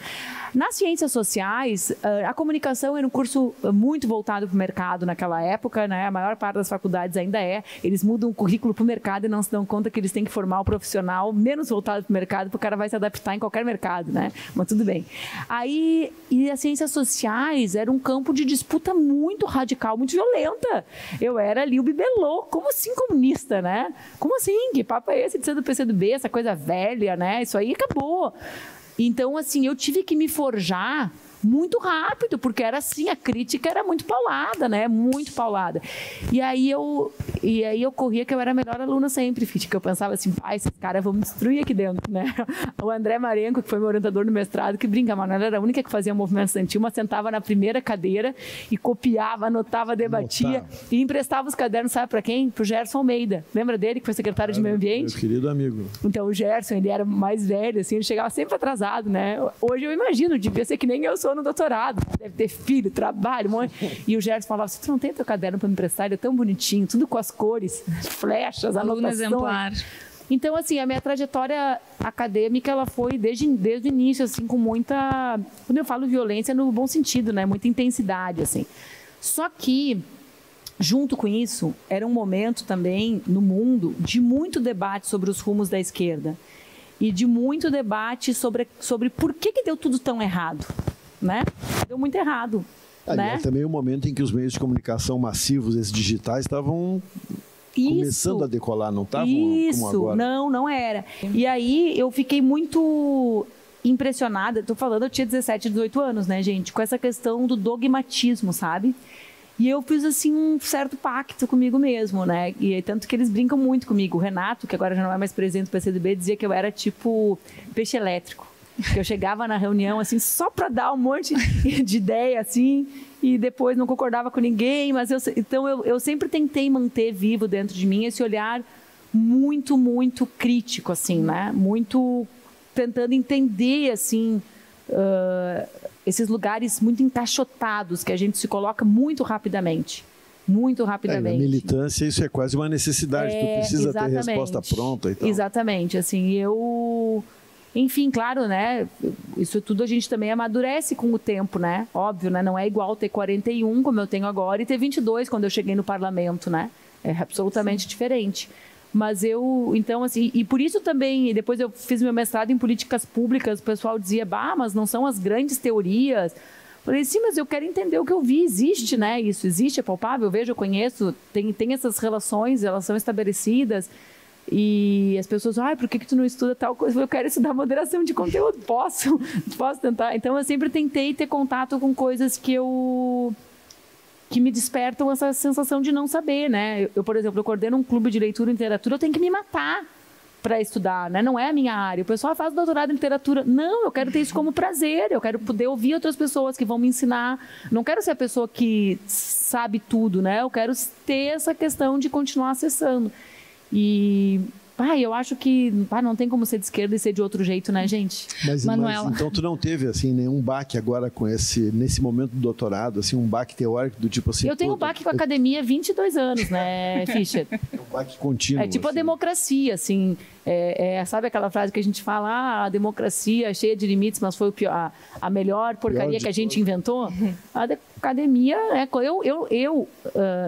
Nas ciências sociais, a comunicação era um curso muito voltado para o mercado naquela época, né? A maior parte das faculdades ainda é. Eles mudam o currículo para o mercado e não se dão conta que eles têm que formar o profissional menos voltado para o mercado, porque o cara vai se adaptar em qualquer mercado, né? Mas tudo bem. Aí, e as ciências sociais era um campo de disputa muito radical, muito violenta. Eu era ali o bibelô, como assim comunista, né? Como assim? Que papo é esse de ser do PCdoB, essa coisa velha, né? Isso aí acabou. Então, assim, eu tive que me forjar muito rápido, porque era assim, a crítica era muito paulada, né? Muito paulada. E aí eu corria que eu era a melhor aluna sempre, que eu pensava assim, esses caras vão me destruir aqui dentro, né? O André Marenco, que foi meu orientador no mestrado, que brinca, mano, ela era a única que fazia movimento estudantil, mas sentava na primeira cadeira e copiava, anotava, debatia e emprestava os cadernos, sabe para quem? Pro Gerson Almeida. Lembra dele, que foi secretário de Meio Ambiente? Meu querido amigo. Então, o Gerson, ele era mais velho, assim, ele chegava sempre atrasado, né? Hoje eu imagino, devia ser que nem eu sou no doutorado, deve ter filho, trabalho, um monte. E o Gerson falava assim, tu não tem teu caderno para me emprestar? Ele é tão bonitinho, tudo com as cores, flechas, anotações. Exemplar. Então, assim, a minha trajetória acadêmica, ela foi desde o início, assim, com muita... Quando eu falo violência, no bom sentido, né? Muita intensidade, assim. Só que, junto com isso, era um momento também, no mundo, de muito debate sobre os rumos da esquerda. E de muito debate sobre por que deu tudo tão errado, né? Deu muito errado. Né? É também o momento em que os meios de comunicação massivos, esses digitais, estavam começando a decolar, não estavam como agora? Não era. E aí eu fiquei muito impressionada, estou falando, eu tinha 17, 18 anos, né, gente, com essa questão do dogmatismo, sabe? E eu fiz, assim, um certo pacto comigo mesmo, né? E tanto que eles brincam muito comigo. O Renato, que agora já não é mais presidente do PCdoB, dizia que eu era tipo peixe elétrico. Que eu chegava na reunião, assim, só para dar um monte de ideia, assim, e depois não concordava com ninguém. Mas então eu sempre tentei manter vivo dentro de mim esse olhar muito, muito crítico, assim, né? Muito tentando entender, assim, esses lugares muito encaixotados que a gente se coloca muito rapidamente. Muito rapidamente. Na militância isso é quase uma necessidade, tu precisa ter resposta pronta e tal. Exatamente, assim, enfim, claro, né, isso tudo a gente também amadurece com o tempo, né, óbvio, né, não é igual ter 41 como eu tenho agora e ter 22 quando eu cheguei no parlamento, né, é absolutamente diferente. Mas então, assim, e por isso também, depois eu fiz meu mestrado em políticas públicas, o pessoal dizia, mas não são as grandes teorias. Eu falei, sim, mas eu quero entender o que eu vi, existe, né, isso existe, é palpável, eu vejo, eu conheço, tem essas relações, elas são estabelecidas. E as pessoas, por que tu não estuda tal coisa? Eu quero estudar moderação de conteúdo, posso tentar. Então, eu sempre tentei ter contato com coisas que me despertam essa sensação de não saber, né? Eu, por exemplo, eu coordeno um clube de leitura e literatura, eu tenho que me matar para estudar, né? Não é a minha área. O pessoal faz doutorado em literatura. Não, eu quero ter isso como prazer, eu quero poder ouvir outras pessoas que vão me ensinar. Não quero ser a pessoa que sabe tudo, né? Eu quero ter essa questão de continuar acessando. E eu acho que não tem como ser de esquerda e ser de outro jeito, né, gente? Mas então tu não teve assim nenhum baque agora com nesse momento do doutorado, assim, um baque teórico do tipo assim... Eu tenho um baque com a academia há 22 anos, né, Fischer? É um baque contínuo. É tipo assim. A democracia, assim. Sabe aquela frase que a gente fala, a democracia é cheia de limites, mas foi a melhor porcaria que a gente inventou? A academia, eu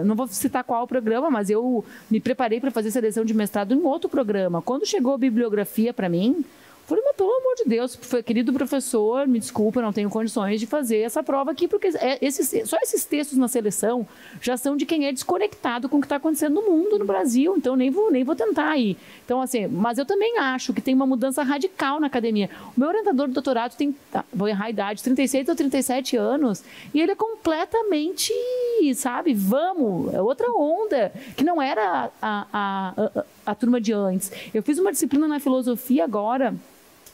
não vou citar qual programa, mas eu me preparei para fazer seleção de mestrado em outro programa. Quando chegou a bibliografia para mim, falei, mas pelo amor de Deus, querido professor, me desculpa, não tenho condições de fazer essa prova aqui, porque só esses textos na seleção já são de quem é desconectado com o que está acontecendo no mundo, no Brasil, então nem vou tentar ir. Então, assim, mas eu também acho que tem uma mudança radical na academia. O meu orientador de doutorado tem, vou errar a idade, 36 ou 37 anos, e ele é completamente, sabe, é outra onda, que não era a turma de antes. Eu fiz uma disciplina na filosofia agora,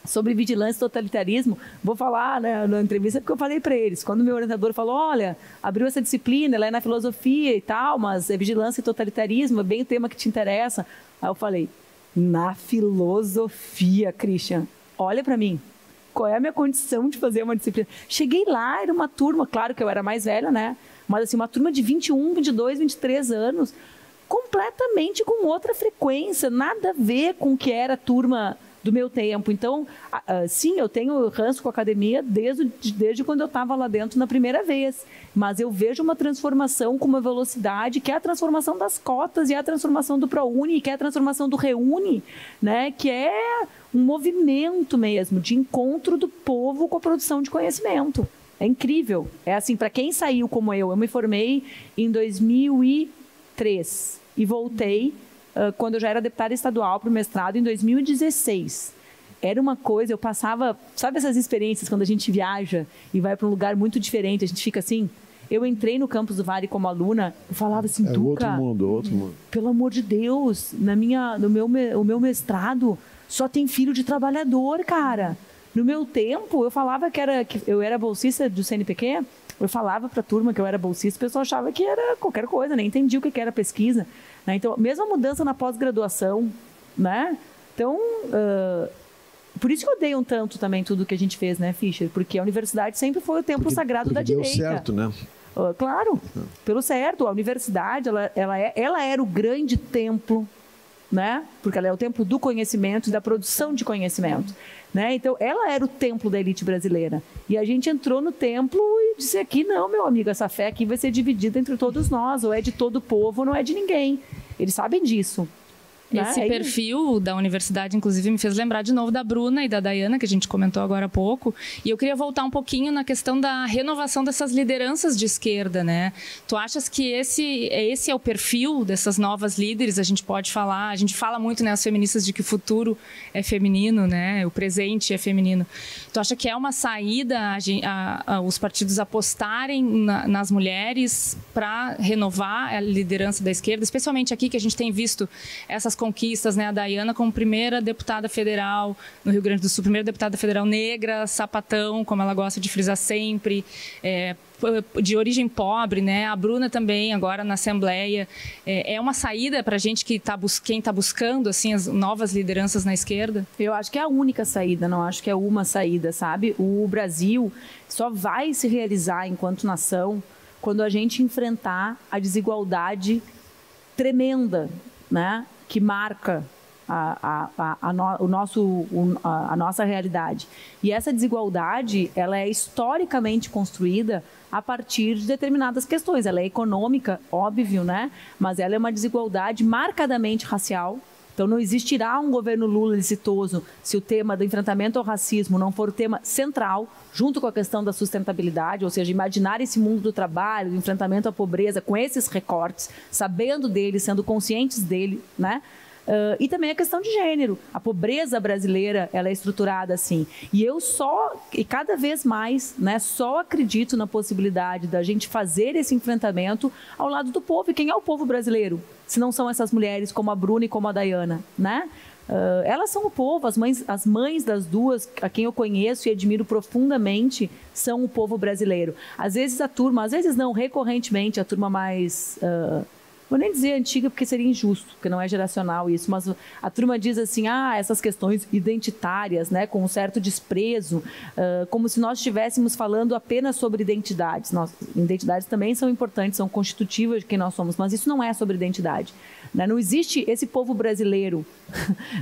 sobre vigilância e totalitarismo, vou falar, né, na entrevista, porque eu falei para eles, quando o meu orientador falou, olha, abriu essa disciplina, ela é na filosofia e tal, mas é vigilância e totalitarismo, é bem o tema que te interessa. Aí eu falei, na filosofia, Christian, olha para mim, qual é a minha condição de fazer uma disciplina? Cheguei lá, era uma turma, claro que eu era mais velha, né, mas assim, uma turma de 21, 22, 23 anos, completamente com outra frequência, nada a ver com o que era a turma do meu tempo. Então, sim, eu tenho ranço com a academia desde quando eu estava lá dentro na primeira vez, mas eu vejo uma transformação com uma velocidade, que é a transformação das cotas, e é a transformação do ProUni, que é a transformação do Reúne, né? Que é um movimento mesmo de encontro do povo com a produção de conhecimento. É incrível. É assim, para quem saiu como eu me formei em 2003 e voltei quando eu já era deputada estadual para o mestrado em 2016. Era uma coisa, eu passava... Sabe essas experiências quando a gente viaja e vai para um lugar muito diferente, a gente fica assim... Eu entrei no Campus do Vale como aluna, eu falava assim, Tuca, outro mundo. Pelo amor de Deus, o meu mestrado só tem filho de trabalhador, cara. No meu tempo, eu falava que eu era bolsista do CNPq, eu falava para a turma que eu era bolsista, o pessoal achava que era qualquer coisa, nem entendia o que era pesquisa. Né? Então, mesmo a mudança na pós-graduação, né? Então, por isso que odeiam tanto também tudo que a gente fez, né, Fischer? Porque a universidade sempre foi o templo sagrado da direita. Deu certo, né? Claro, pelo certo. A universidade, ela era o grande templo, né? Porque ela é o templo do conhecimento e da produção de conhecimento. Né? Então, ela era o templo da elite brasileira. E a gente entrou no templo e disse aqui, não, meu amigo, essa fé aqui vai ser dividida entre todos nós, ou é de todo o povo, ou não é de ninguém. Eles sabem disso. Esse perfil da universidade, inclusive, me fez lembrar de novo da Bruna e da Dayana, que a gente comentou agora há pouco. E eu queria voltar um pouquinho na questão da renovação dessas lideranças de esquerda, né? Tu achas que esse é o perfil dessas novas líderes? A gente pode falar, a gente fala muito, né, as feministas, de que o futuro é feminino, né? O presente é feminino. Tu acha que é uma saída os partidos apostarem nas mulheres para renovar a liderança da esquerda? Especialmente aqui, que a gente tem visto essas conquistas, né? A Dayana como primeira deputada federal no Rio Grande do Sul, primeira deputada federal negra, sapatão, como ela gosta de frisar sempre, de origem pobre, né? A Bruna também, agora na Assembleia. É uma saída para a gente quem está buscando assim, as novas lideranças na esquerda? Eu acho que é a única saída, não acho que é uma saída, sabe? O Brasil só vai se realizar enquanto nação quando a gente enfrentar a desigualdade tremenda, né? Que marca a nossa realidade. E essa desigualdade, ela é historicamente construída a partir de determinadas questões. Ela é econômica, óbvio, né? Mas ela é uma desigualdade marcadamente racial. Então, não existirá um governo Lula exitoso se o tema do enfrentamento ao racismo não for o tema central, junto com a questão da sustentabilidade, ou seja, imaginar esse mundo do trabalho, do enfrentamento à pobreza, com esses recortes, sabendo dele, sendo conscientes dele, né? E também a questão de gênero. A pobreza brasileira, ela é estruturada assim. E cada vez mais, né, só acredito na possibilidade da gente fazer esse enfrentamento ao lado do povo. E quem é o povo brasileiro? Se não são essas mulheres como a Bruna e como a Dayana, né? Elas são o povo, as mães das duas, a quem eu conheço e admiro profundamente, são o povo brasileiro. Às vezes recorrentemente, a turma mais... vou nem dizer antiga porque seria injusto, porque não é geracional isso, mas a turma diz assim, essas questões identitárias, né, com um certo desprezo, como se nós estivéssemos falando apenas sobre identidades. Identidades também são importantes, são constitutivas de quem nós somos, mas isso não é sobre identidade. Né? Não existe esse povo brasileiro,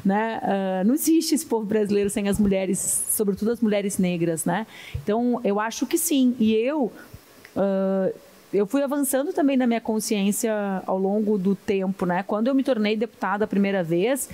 né? Não existe esse povo brasileiro sem as mulheres, sobretudo as mulheres negras. Né? Então, eu acho que sim. E eu fui avançando também na minha consciência ao longo do tempo, né? Quando eu me tornei deputada a primeira vez,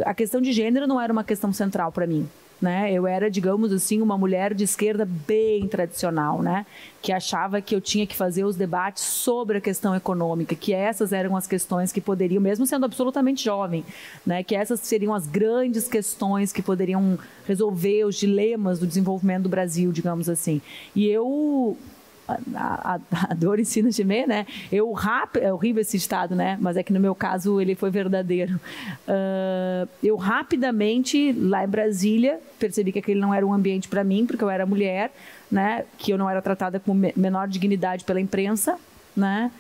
a questão de gênero não era uma questão central para mim, né? Eu era, digamos assim, uma mulher de esquerda bem tradicional, né? Que achava que eu tinha que fazer os debates sobre a questão econômica, que essas eram as questões que poderiam, mesmo sendo absolutamente jovem, né? Que essas seriam as grandes questões que poderiam resolver os dilemas do desenvolvimento do Brasil, digamos assim. E eu... A dor ensina a gemer, né? É horrível esse estado, né? Mas é que no meu caso ele foi verdadeiro. Eu rapidamente, lá em Brasília, percebi que aquele não era um ambiente para mim, porque eu era mulher, né? Que eu não era tratada com menor dignidade pela imprensa, né?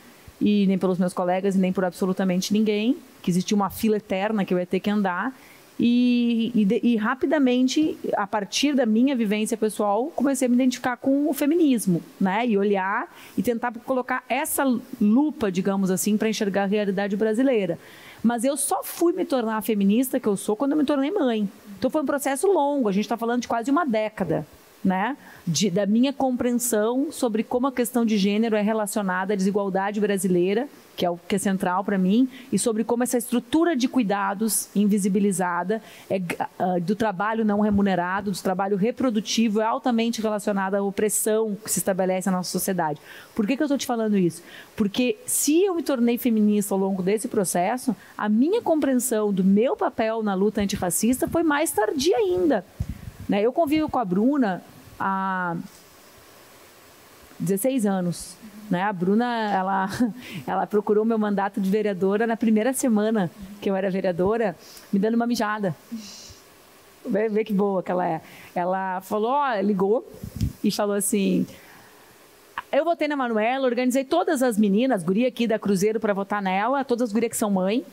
E nem pelos meus colegas e nem por absolutamente ninguém, que existia uma fila eterna que eu ia ter que andar. E rapidamente, a partir da minha vivência pessoal, comecei a me identificar com o feminismo, né? E olhar e tentar colocar essa lupa, digamos assim, para enxergar a realidade brasileira. Mas eu só fui me tornar a feminista que eu sou quando eu me tornei mãe. Então foi um processo longo, a gente está falando de quase uma década, né? Da minha compreensão sobre como a questão de gênero é relacionada à desigualdade brasileira, que é o que é central para mim, e sobre como essa estrutura de cuidados invisibilizada do trabalho não remunerado, do trabalho reprodutivo, é altamente relacionada à opressão que se estabelece na nossa sociedade. Por que eu estou te falando isso? Porque se eu me tornei feminista ao longo desse processo, a minha compreensão do meu papel na luta antirracista foi mais tardia ainda. Eu convivo com a Bruna há 16 anos. A Bruna, ela procurou meu mandato de vereadora na primeira semana que eu era vereadora, me dando uma mijada. Vê que boa que ela é. Ela falou, ligou e falou assim, eu votei na Manuela, organizei todas as meninas, guria aqui da Cruzeiro para votar nela, todas as gurias que são mãe.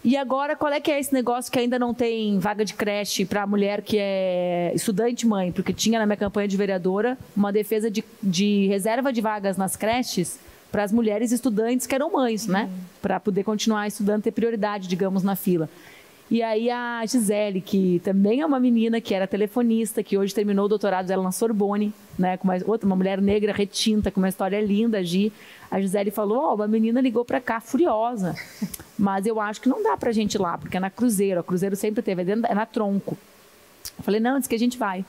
E agora, qual é que é esse negócio que ainda não tem vaga de creche para a mulher que é estudante mãe? Porque tinha na minha campanha de vereadora uma defesa de reserva de vagas nas creches para as mulheres estudantes que eram mães, né? Para poder continuar estudando, ter prioridade, digamos, na fila. E aí a Gisele, que também é uma menina que era telefonista, que hoje terminou o doutorado dela na Sorbonne, né? Com uma mulher negra retinta, com uma história linda, a Gisele falou, uma menina ligou para cá furiosa, mas eu acho que não dá pra gente ir lá, porque é na Cruzeiro, a Cruzeiro sempre teve, é na Tronco. Eu falei, não, disse que a gente vai.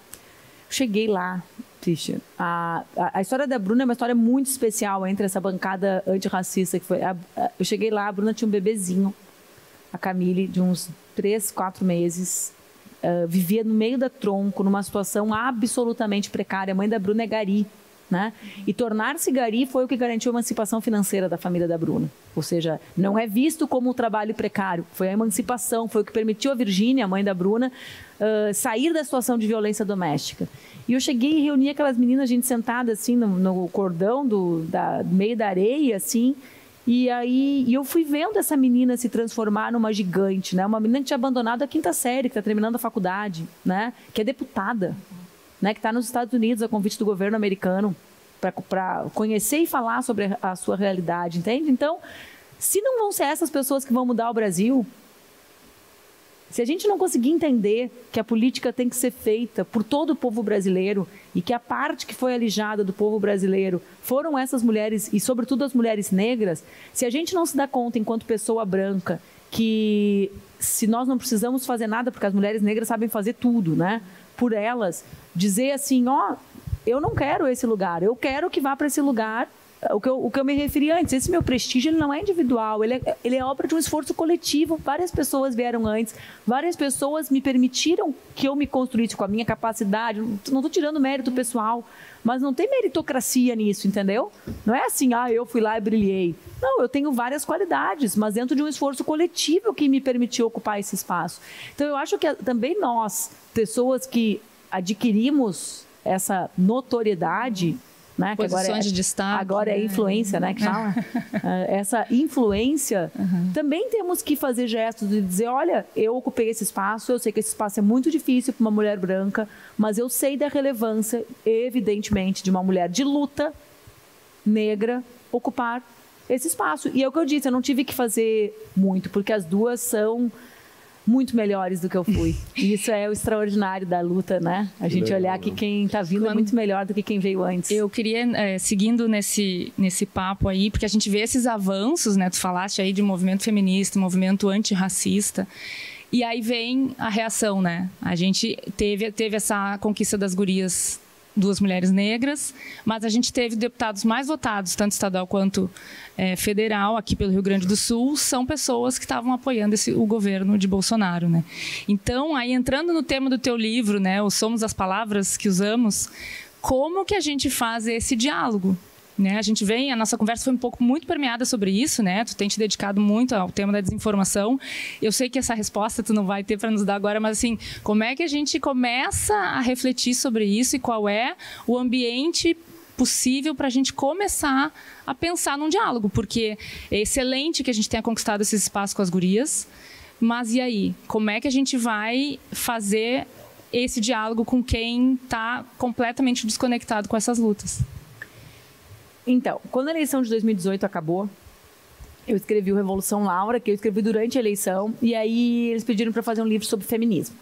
Cheguei lá, Christian, a história da Bruna é uma história muito especial entre essa bancada antirracista que foi. Eu cheguei lá, a Bruna tinha um bebezinho, a Camille, de uns 3, 4 meses, vivia no meio da Tronco, numa situação absolutamente precária. A mãe da Bruna é gari, né? E tornar-se gari foi o que garantiu a emancipação financeira da família da Bruna. Ou seja, não é visto como um trabalho precário, foi a emancipação, foi o que permitiu a Virgínia, a mãe da Bruna, sair da situação de violência doméstica. E eu cheguei e reuni aquelas meninas, a gente sentada assim no cordão do meio da areia, assim. E eu fui vendo essa menina se transformar numa gigante, né? Uma menina que tinha abandonado a 5ª série, que está terminando a faculdade, né? Que é deputada, né? Que está nos Estados Unidos a convite do governo americano para conhecer e falar sobre a sua realidade, entende? Então, se não vão ser essas pessoas que vão mudar o Brasil, se a gente não conseguir entender que a política tem que ser feita por todo o povo brasileiro e que a parte que foi alijada do povo brasileiro foram essas mulheres e, sobretudo, as mulheres negras, se a gente não se dá conta, enquanto pessoa branca, que se nós não precisamos fazer nada, porque as mulheres negras sabem fazer tudo, né? Por elas, dizer assim, eu não quero esse lugar, eu quero que vá para esse lugar. O que eu me referi antes, esse meu prestígio ele não é individual, ele é obra de um esforço coletivo. Várias pessoas vieram antes, várias pessoas me permitiram que eu me construísse com a minha capacidade. Não estou tirando mérito pessoal, mas não tem meritocracia nisso, entendeu? Não é assim, eu fui lá e brilhei. Não, eu tenho várias qualidades, mas dentro de um esforço coletivo que me permitiu ocupar esse espaço. Então eu acho que também nós, pessoas que adquirimos essa notoriedade, né, que posições de destaque. Agora é influência, né, que fala. Essa influência, também temos que fazer gestos de dizer, olha, eu ocupei esse espaço, eu sei que esse espaço é muito difícil para uma mulher branca, mas eu sei da relevância, evidentemente, de uma mulher de luta negra ocupar esse espaço. E é o que eu disse, eu não tive que fazer muito, porque as duas são muito melhores do que eu fui. E isso é o extraordinário da luta, né? A gente olhar que quem está vindo é muito melhor do que quem veio antes. Eu queria, seguindo nesse papo aí, porque a gente vê esses avanços, né? Tu falaste aí de movimento feminista, movimento antirracista, e aí vem a reação, né? A gente teve essa conquista das gurias, 2 mulheres negras, mas a gente teve deputados mais votados, tanto estadual quanto federal, aqui pelo Rio Grande do Sul, são pessoas que estavam apoiando o governo de Bolsonaro, né? Então, aí entrando no tema do teu livro, né, o Somos as Palavras que Usamos, como que a gente faz esse diálogo? Né? A nossa conversa foi muito permeada sobre isso, né? Tu tem te dedicado muito ao tema da desinformação. Eu sei que essa resposta tu não vai ter para nos dar agora, mas assim, como é que a gente começa a refletir sobre isso e qual é o ambiente possível para a gente começar a pensar num diálogo? Porque é excelente que a gente tenha conquistado esse espaço com as gurias, mas e aí? Como é que a gente vai fazer esse diálogo com quem está completamente desconectado com essas lutas? Então, quando a eleição de 2018 acabou, eu escrevi o Revolução Laura, que eu escrevi durante a eleição, e aí eles pediram para fazer um livro sobre feminismo.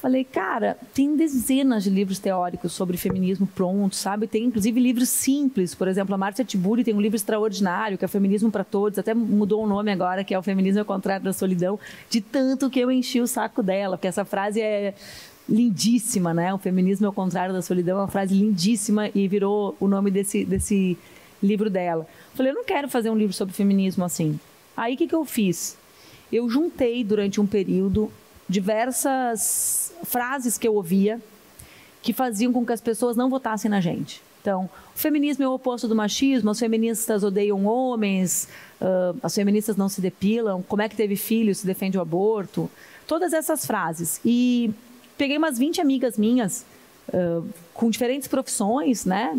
Falei, cara, tem dezenas de livros teóricos sobre feminismo prontos, sabe? Tem, inclusive, livros simples. Por exemplo, a Márcia Tiburi tem um livro extraordinário, que é Feminismo para Todos. Até mudou o nome agora, que é o Feminismo ao Contrário da Solidão, de tanto que eu enchi o saco dela, porque essa frase é lindíssima, né? O feminismo ao contrário da solidão é uma frase lindíssima e virou o nome desse livro dela. Falei, eu não quero fazer um livro sobre feminismo assim. Aí, o que eu fiz? Eu juntei, durante um período, diversas frases que eu ouvia que faziam com que as pessoas não votassem na gente. Então, o feminismo é o oposto do machismo, as feministas odeiam homens, as feministas não se depilam, como é que teve filho, se defende o aborto, todas essas frases. E peguei umas 20 amigas minhas, com diferentes profissões, né,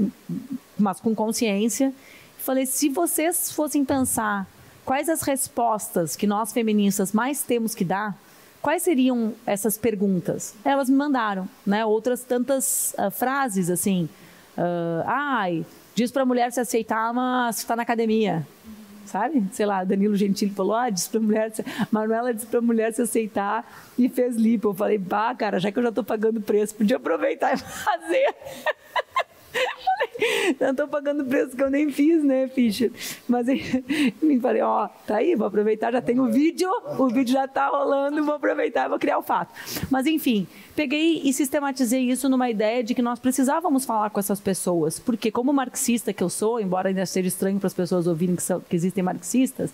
mas com consciência, e falei, se vocês fossem pensar quais as respostas que nós feministas mais temos que dar, quais seriam essas perguntas? Elas me mandaram, né, outras tantas frases, assim, diz para a mulher se aceitar, mas está na academia, sabe? Sei lá, Danilo Gentili falou, diz para a mulher, Manuela disse para a mulher se aceitar e fez lipo. Eu falei, cara, já que eu já estou pagando preço, podia aproveitar e fazer. Não estou pagando preço que eu nem fiz, né, Fischer? Mas eu falei, tá aí, vou aproveitar, já tem o vídeo já está rolando, vou aproveitar e vou criar o fato. Mas, enfim, peguei e sistematizei isso numa ideia de que nós precisávamos falar com essas pessoas, porque como marxista que eu sou, embora ainda seja estranho para as pessoas ouvirem que existem marxistas,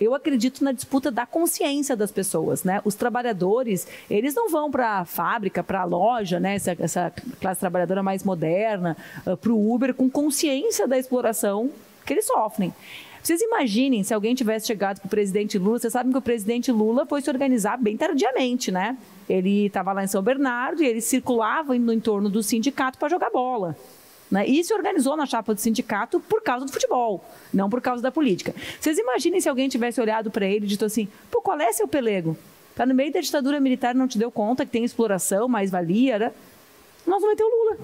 eu acredito na disputa da consciência das pessoas, né? Os trabalhadores, eles não vão para a fábrica, para a loja, né? Essa classe trabalhadora mais moderna, para o Uber, com consciência da exploração que eles sofrem. Vocês imaginem se alguém tivesse chegado com o presidente Lula, vocês sabem que o presidente Lula foi se organizar bem tardiamente, né? Ele estava lá em São Bernardo e ele circulava no entorno do sindicato para jogar bola, né? E se organizou na chapa do sindicato por causa do futebol, não por causa da política. Vocês imaginem se alguém tivesse olhado para ele e dito assim, qual é seu pelego? Tá no meio da ditadura militar, não te deu conta que tem exploração, mais-valia, né? Nós vamos meter o Lula.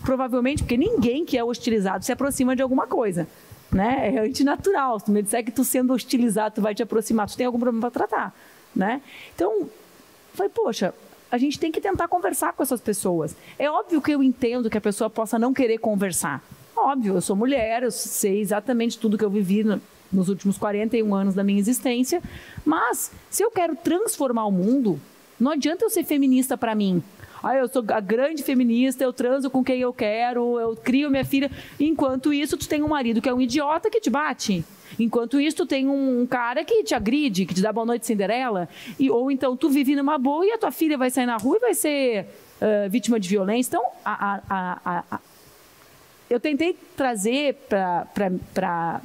Provavelmente, porque ninguém que é hostilizado se aproxima de alguma coisa, né? É antinatural. Se tu me disser que tu sendo hostilizado, tu vai te aproximar, tu tem algum problema para tratar, né? Então, falei, poxa, a gente tem que tentar conversar com essas pessoas. É óbvio que eu entendo que a pessoa possa não querer conversar. Óbvio, eu sou mulher, eu sei exatamente tudo que eu vivi nos últimos 41 anos da minha existência, mas se eu quero transformar o mundo, não adianta eu ser feminista para mim. Eu sou a grande feminista, eu transo com quem eu quero, eu crio minha filha. Enquanto isso, tu tem um marido que é um idiota que te bate. Enquanto isso, tu tem um cara que te agride, que te dá boa noite Cinderela. Ou então, tu vive numa boa e a tua filha vai sair na rua e vai ser vítima de violência. Então, eu tentei trazer para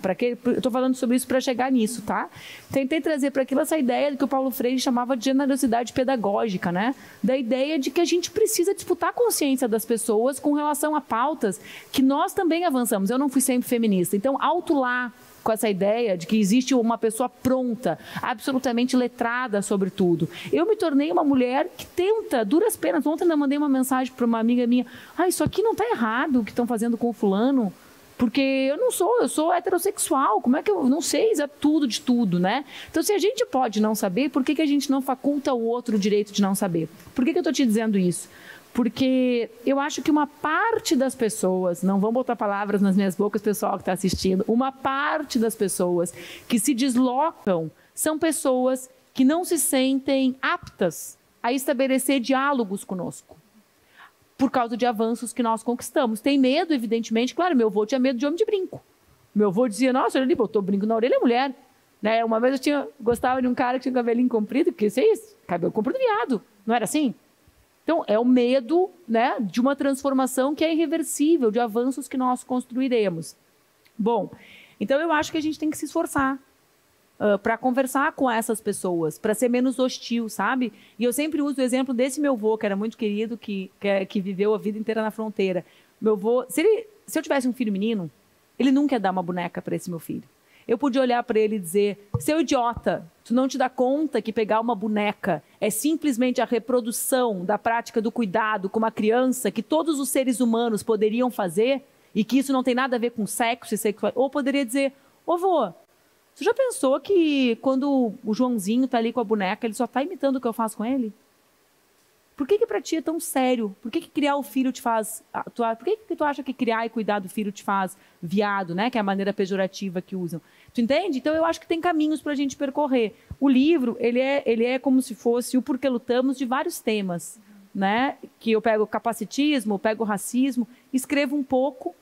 aquele... Eu estou falando sobre isso para chegar nisso, tá? Tentei trazer para aquilo essa ideia que o Paulo Freire chamava de generosidade pedagógica, né? Da ideia de que a gente precisa disputar a consciência das pessoas com relação a pautas que nós também avançamos. Eu não fui sempre feminista. Então, alto lá com essa ideia de que existe uma pessoa pronta, absolutamente letrada sobre tudo. Eu me tornei uma mulher que tenta, duras penas. Ontem eu mandei uma mensagem para uma amiga minha, isso aqui não está errado o que estão fazendo com o fulano, porque eu sou heterossexual, como é que eu não sei tudo de tudo, né? Então, se a gente pode não saber, por que a gente não faculta o outro o direito de não saber? Por que eu estou te dizendo isso? Porque eu acho que uma parte das pessoas, não vão botar palavras nas minhas bocas, pessoal que está assistindo, uma parte das pessoas que se deslocam são pessoas que não se sentem aptas a estabelecer diálogos conosco, por causa de avanços que nós conquistamos. Tem medo, evidentemente, claro, meu avô tinha medo de homem de brinco. Meu avô dizia, nossa, ele botou brinco na orelha, é mulher. Né? Uma vez eu gostava de um cara que tinha cabelinho comprido, porque isso é isso, cabelo comprido viado, não era assim? Então, é o medo, né, de uma transformação que é irreversível, de avanços que nós construiremos. Bom, então eu acho que a gente tem que se esforçar para conversar com essas pessoas, para ser menos hostil, sabe? E eu sempre uso o exemplo desse meu avô, que era muito querido, que viveu a vida inteira na fronteira. Meu avô, se eu tivesse um filho menino, ele nunca ia dar uma boneca para esse meu filho. Eu podia olhar para ele e dizer, seu idiota, tu não te dá conta que pegar uma boneca é simplesmente a reprodução da prática do cuidado com uma criança que todos os seres humanos poderiam fazer e que isso não tem nada a ver com sexo e sexualidade? Ou poderia dizer, ô vô, você já pensou que quando o Joãozinho está ali com a boneca, ele só está imitando o que eu faço com ele? Por que para ti é tão sério? Por que criar o filho te faz... Por que tu acha que criar e cuidar do filho te faz viado, né? Que é a maneira pejorativa que usam. Tu entende? Então, eu acho que tem caminhos para a gente percorrer. O livro, ele é como se fosse o Porque Lutamos de vários temas, né? Que eu pego capacitismo, eu pego racismo, escrevo um pouco.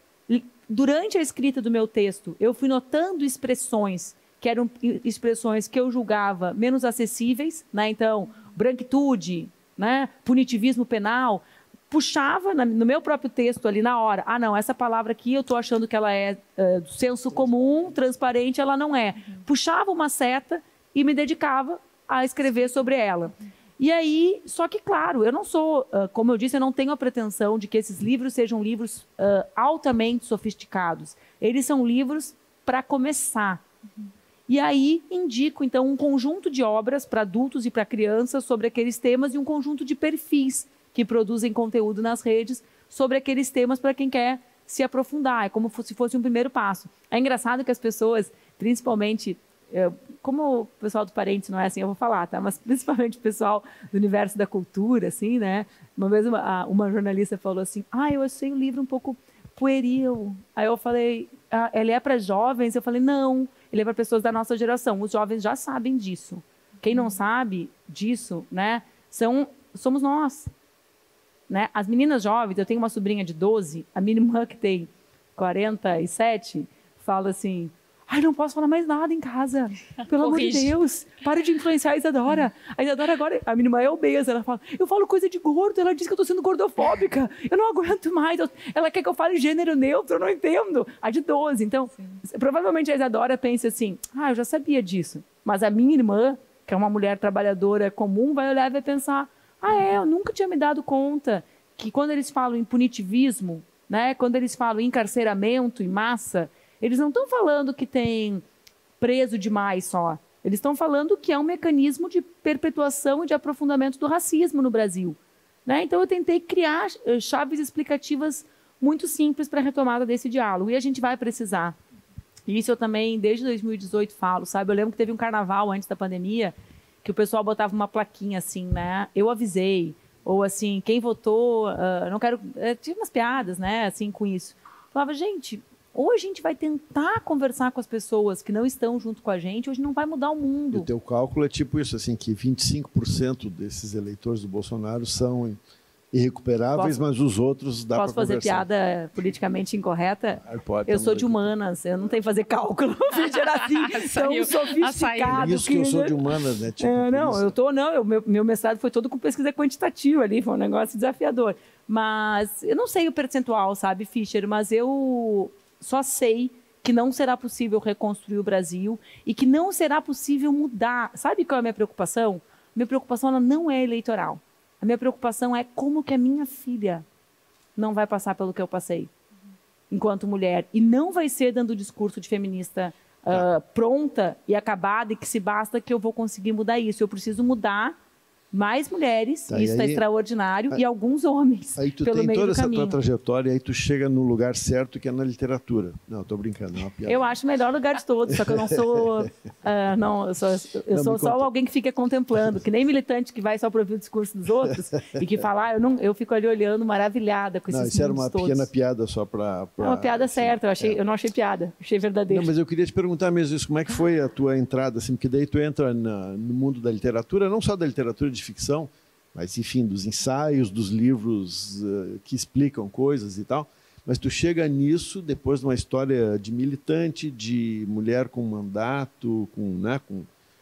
Durante a escrita do meu texto, eu fui notando expressões que eram expressões que eu julgava menos acessíveis, né? Então, branquitude, né? Punitivismo penal, puxava no meu próprio texto ali na hora, não, essa palavra aqui eu estou achando que ela é do senso comum, transparente, ela não é. Puxava uma seta e me dedicava a escrever sobre ela. E aí, só que claro, eu não sou, como eu disse, eu não tenho a pretensão de que esses livros sejam livros altamente sofisticados. Eles são livros para começar. E aí indico, então, um conjunto de obras para adultos e para crianças sobre aqueles temas e um conjunto de perfis que produzem conteúdo nas redes sobre aqueles temas para quem quer se aprofundar. É como se fosse um primeiro passo. É engraçado que as pessoas, principalmente, como o pessoal do Parentes não é assim, eu vou falar, tá? Mas principalmente o pessoal do universo da cultura, assim, né? Uma vez uma jornalista falou assim, eu achei o livro um pouco pueril. Aí eu falei, ele é para jovens? Eu falei, não. Ele é para pessoas da nossa geração. Os jovens já sabem disso. Quem não sabe disso, né, somos nós. Né? As meninas jovens, eu tenho uma sobrinha de 12, a minha irmã que tem 47, fala assim, não posso falar mais nada em casa. Pelo amor de Deus, para de influenciar a Isadora. A Isadora agora, a minha irmã é obesa, ela fala, eu falo coisa de gordo, ela diz que eu estou sendo gordofóbica, eu não aguento mais, ela quer que eu fale gênero neutro, eu não entendo. A de 12, então, provavelmente a Isadora pensa assim, eu já sabia disso. Mas a minha irmã, que é uma mulher trabalhadora comum, vai olhar e vai pensar, eu nunca tinha me dado conta que quando eles falam em punitivismo, né, quando eles falam em encarceramento em massa, eles não estão falando que tem preso demais só. Eles estão falando que é um mecanismo de perpetuação e de aprofundamento do racismo no Brasil. Né? Então, eu tentei criar chaves explicativas muito simples para a retomada desse diálogo. E a gente vai precisar. E isso eu também, desde 2018, falo, sabe? Eu lembro que teve um carnaval antes da pandemia, que o pessoal botava uma plaquinha assim, né? Eu avisei. Ou assim, quem votou, não quero... tinha umas piadas, né? Assim, com isso. Falava, gente... Ou a gente vai tentar conversar com as pessoas que não estão junto com a gente, hoje não vai mudar o mundo. O teu cálculo é tipo isso, assim, que 25% desses eleitores do Bolsonaro são irrecuperáveis, mas os outros dá para conversar. Posso fazer piada politicamente incorreta? Pode, eu sou de humanas, eu não tenho que fazer cálculo. Era assim, tão sofisticado. Isso que eu sou de humanas, né? Tipo, meu mestrado foi todo com pesquisa quantitativa ali, foi um negócio desafiador. Mas eu não sei o percentual, sabe, Fischer, mas eu... só sei que não será possível reconstruir o Brasil e que não será possível mudar. Sabe qual é a minha preocupação? Minha preocupação ela não é eleitoral. A minha preocupação é como que a minha filha não vai passar pelo que eu passei enquanto mulher. E não vai ser dando discurso de feminista pronta e acabada e que se basta que eu vou conseguir mudar isso. Eu preciso mudar mais mulheres, isso está extraordinário, e alguns homens. Aí tu tem toda essa tua trajetória, aí tu chega no lugar certo, que é na literatura. Não, estou brincando, é uma piada. Eu acho o melhor lugar de todos, só que eu não sou... eu sou só alguém que fica contemplando, que nem militante que vai só para ouvir o discurso dos outros e que fala, eu fico ali olhando maravilhada com esses mundos todos. Isso era uma pequena piada só para... É uma piada certa, eu não achei piada, achei verdadeiro. Não, mas eu queria te perguntar mesmo isso, como é que foi a tua entrada, assim, porque daí tu entra no mundo da literatura, não só da literatura de ficção, mas enfim, dos ensaios, dos livros que explicam coisas e tal, mas tu chega nisso depois de uma história de militante, de mulher com mandato,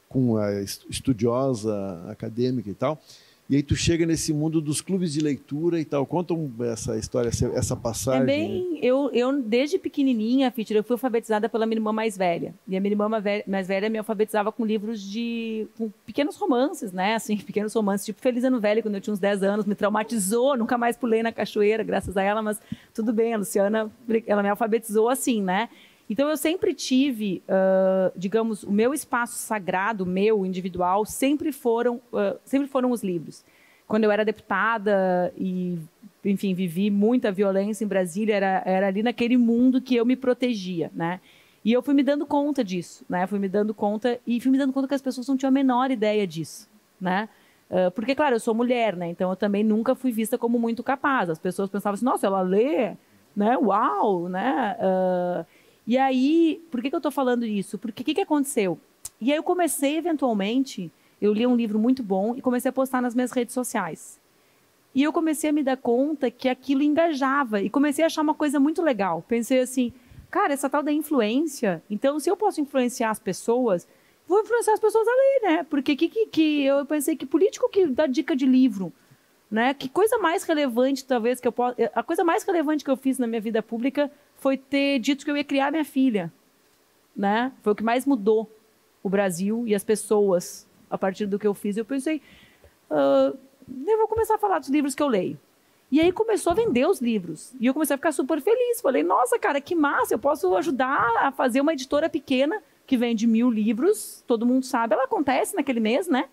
com a estudiosa acadêmica e tal, e aí tu chega nesse mundo dos clubes de leitura e tal. Conta essa história, essa passagem. É bem, eu desde pequenininha, Fischer, eu fui alfabetizada pela minha irmã mais velha. E a minha irmã mais velha me alfabetizava com livros com pequenos romances, né? Assim, pequenos romances, tipo Feliz Ano Velho, quando eu tinha uns 10 anos, me traumatizou, nunca mais pulei na cachoeira, graças a ela, mas tudo bem, a Luciana, ela me alfabetizou assim, né? Então, eu sempre tive, digamos, o meu espaço sagrado, meu, individual, sempre foram os livros. Quando eu era deputada e, enfim, vivi muita violência em Brasília, era ali naquele mundo que eu me protegia, né? E eu fui me dando conta disso, né? Fui me dando conta que as pessoas não tinham a menor ideia disso, né? Porque, claro, eu sou mulher, né? Então, eu também nunca fui vista como muito capaz. As pessoas pensavam assim, nossa, ela lê, né? Uau, né? E aí, por que eu estou falando isso? Porque o que aconteceu? E aí eu comecei, eventualmente, eu li um livro muito bom e comecei a postar nas minhas redes sociais. E eu comecei a me dar conta que aquilo engajava e comecei a achar uma coisa muito legal. Pensei assim, cara, essa tal da influência, então se eu posso influenciar as pessoas, vou influenciar as pessoas a ler, né? Porque eu pensei que político que dá dica de livro, né? Que coisa mais relevante, talvez, que eu possa... A coisa mais relevante que eu fiz na minha vida pública foi ter dito que eu ia criar minha filha, né? Foi o que mais mudou o Brasil e as pessoas a partir do que eu fiz. Eu pensei, eu vou começar a falar dos livros que eu leio. E aí começou a vender os livros. E eu comecei a ficar super feliz. Falei, nossa, cara, que massa, eu posso ajudar a fazer uma editora pequena que vende 1000 livros, todo mundo sabe, ela acontece naquele mês, né?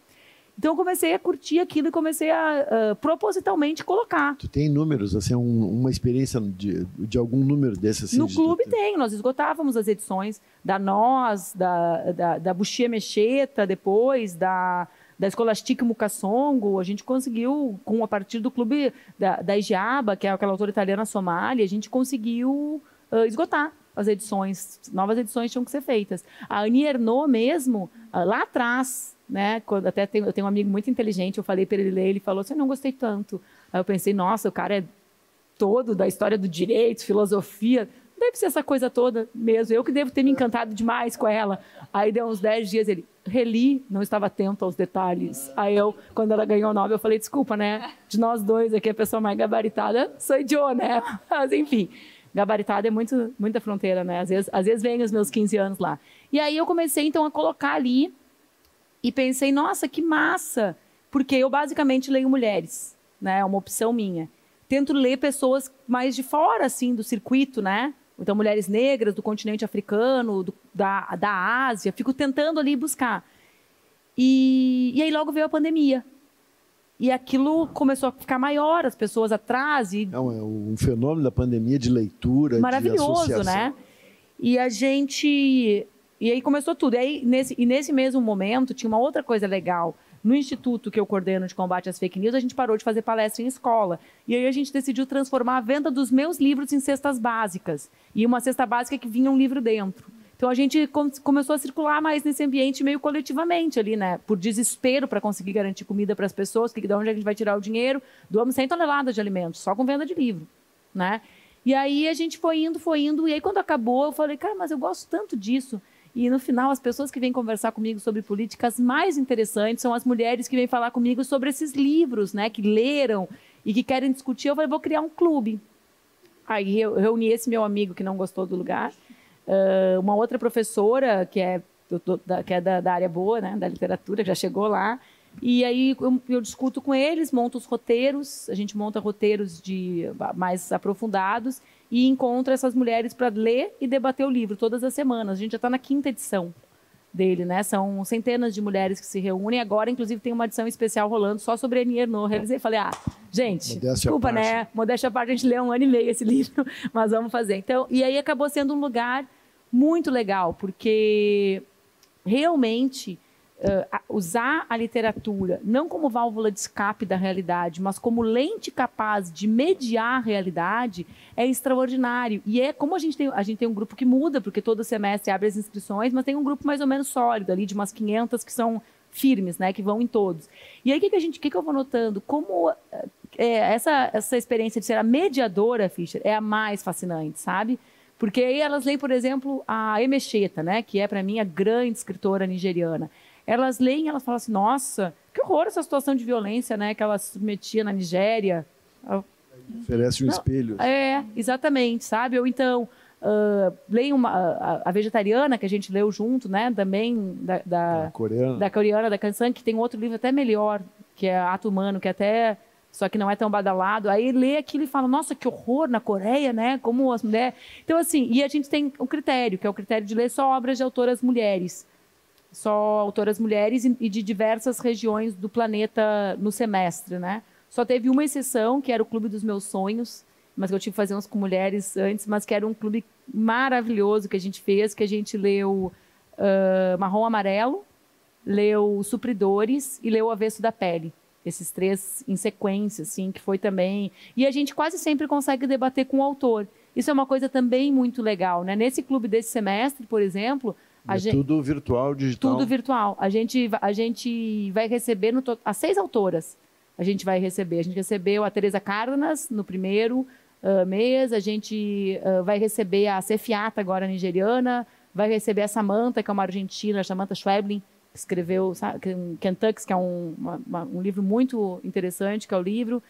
Então eu comecei a curtir aquilo e comecei a propositalmente colocar. Tu tem números, assim, uma experiência de algum número desses? Assim, no clube tem, nós esgotávamos as edições da Nós, da Buxia Mecheta, depois, da Escolastique Mukassongo. A gente conseguiu, a partir do clube da Igiaba, que é aquela autora italiana Somália, a gente conseguiu esgotar as edições, novas edições tinham que ser feitas. A Annie Ernaux mesmo, lá atrás, né, eu tenho um amigo muito inteligente, eu falei para ele ler, ele falou assim, eu não gostei tanto. Aí eu pensei, nossa, o cara é todo da história do direito, filosofia, deve ser essa coisa toda mesmo, eu que devo ter me encantado demais com ela. Aí deu uns 10 dias, ele, reli, não estava atento aos detalhes. Aí eu, quando ela ganhou o Nobel, eu falei, desculpa, né, de nós dois aqui, a pessoa mais gabaritada sou eu, né, mas enfim... Gabaritada é muita fronteira, né? Às vezes vem os meus 15 anos lá. E aí eu comecei, então, a colocar ali e pensei, nossa, que massa! Porque eu, basicamente, leio mulheres, né? É uma opção minha. Tento ler pessoas mais de fora, assim, do circuito, né? Então, mulheres negras do continente africano, da Ásia. Fico tentando ali buscar. E aí logo veio a pandemia. E aquilo começou a ficar maior, as pessoas atrás. É um fenômeno da pandemia de leitura, maravilhoso, de associação. Né? E aí começou tudo. E aí, nesse mesmo momento, tinha uma outra coisa legal. No instituto que eu coordeno de combate às fake news, a gente parou de fazer palestra em escola. E aí a gente decidiu transformar a venda dos meus livros em cestas básicas. E uma cesta básica que vinha um livro dentro. Então, a gente começou a circular mais nesse ambiente meio coletivamente ali, né? Por desespero para conseguir garantir comida para as pessoas, que de onde a gente vai tirar o dinheiro? Doamos 100 toneladas de alimentos, só com venda de livro, né? E aí a gente foi indo, e aí quando acabou, eu falei, cara, mas eu gosto tanto disso. E no final, as pessoas que vêm conversar comigo sobre políticas mais interessantes são as mulheres que vêm falar comigo sobre esses livros, né? Que leram e que querem discutir. Eu falei, vou criar um clube. Aí eu reuni esse meu amigo que não gostou do lugar, uma outra professora que é da área boa, né, da literatura, que já chegou lá, e aí eu discuto com eles, monto os roteiros, a gente monta roteiros mais aprofundados e encontro essas mulheres para ler e debater o livro todas as semanas. A gente já está na 5ª edição dele, né? São centenas de mulheres que se reúnem. Agora, inclusive, tem uma edição especial rolando só sobre a Annie Ernaux. Realizei e falei, gente, desculpa, né? Modéstia à parte, a gente lê 1 ano e meio esse livro, mas vamos fazer. Então, e aí acabou sendo um lugar muito legal, porque realmente usar a literatura não como válvula de escape da realidade, mas como lente capaz de mediar a realidade é extraordinário. E é como a gente tem um grupo que muda, porque todo semestre abre as inscrições, mas tem um grupo mais ou menos sólido ali, de umas 500 que são firmes, né, que vão em todos. E aí o que eu vou notando? Como essa experiência de ser a mediadora, Fischer, é a mais fascinante, sabe? Porque aí elas leem, por exemplo, a Emecheta, né, que é, para mim, a grande escritora nigeriana. Elas leem e elas falam assim, nossa, que horror essa situação de violência, né, que ela submetia na Nigéria. Oferece um espelho. Exatamente, sabe? Ou então, leem a Vegetariana, que a gente leu junto, né, também, da coreana, da Kansan, que tem outro livro até melhor, que é Ato Humano, que até só que não é tão badalado. Aí lê aquilo e fala, nossa, que horror na Coreia, né? Como as mulheres... Então, assim, e a gente tem um critério, que é o critério de ler só obras de autoras mulheres. Só autoras mulheres e de diversas regiões do planeta no semestre, né? Só teve uma exceção, que era o Clube dos Meus Sonhos, mas que eu tive que fazer uns com mulheres antes, mas que era um clube maravilhoso que a gente fez, que a gente leu Marrom Amarelo, leu Supridores e leu O Avesso da Pele. Esses 3 em sequência, assim, que foi também... E a gente quase sempre consegue debater com o autor. Isso é uma coisa também muito legal, né? Nesse clube desse semestre, por exemplo... Tudo virtual, digital? Tudo virtual. A gente vai receber as 6 autoras. A gente recebeu a Teresa Cárdenas no primeiro mês, a gente vai receber a Sefiata, agora nigeriana, vai receber a Samantha, que é uma argentina, a Samantha Schweblin, que escreveu Kentucky, que é um livro muito interessante, que é o livro.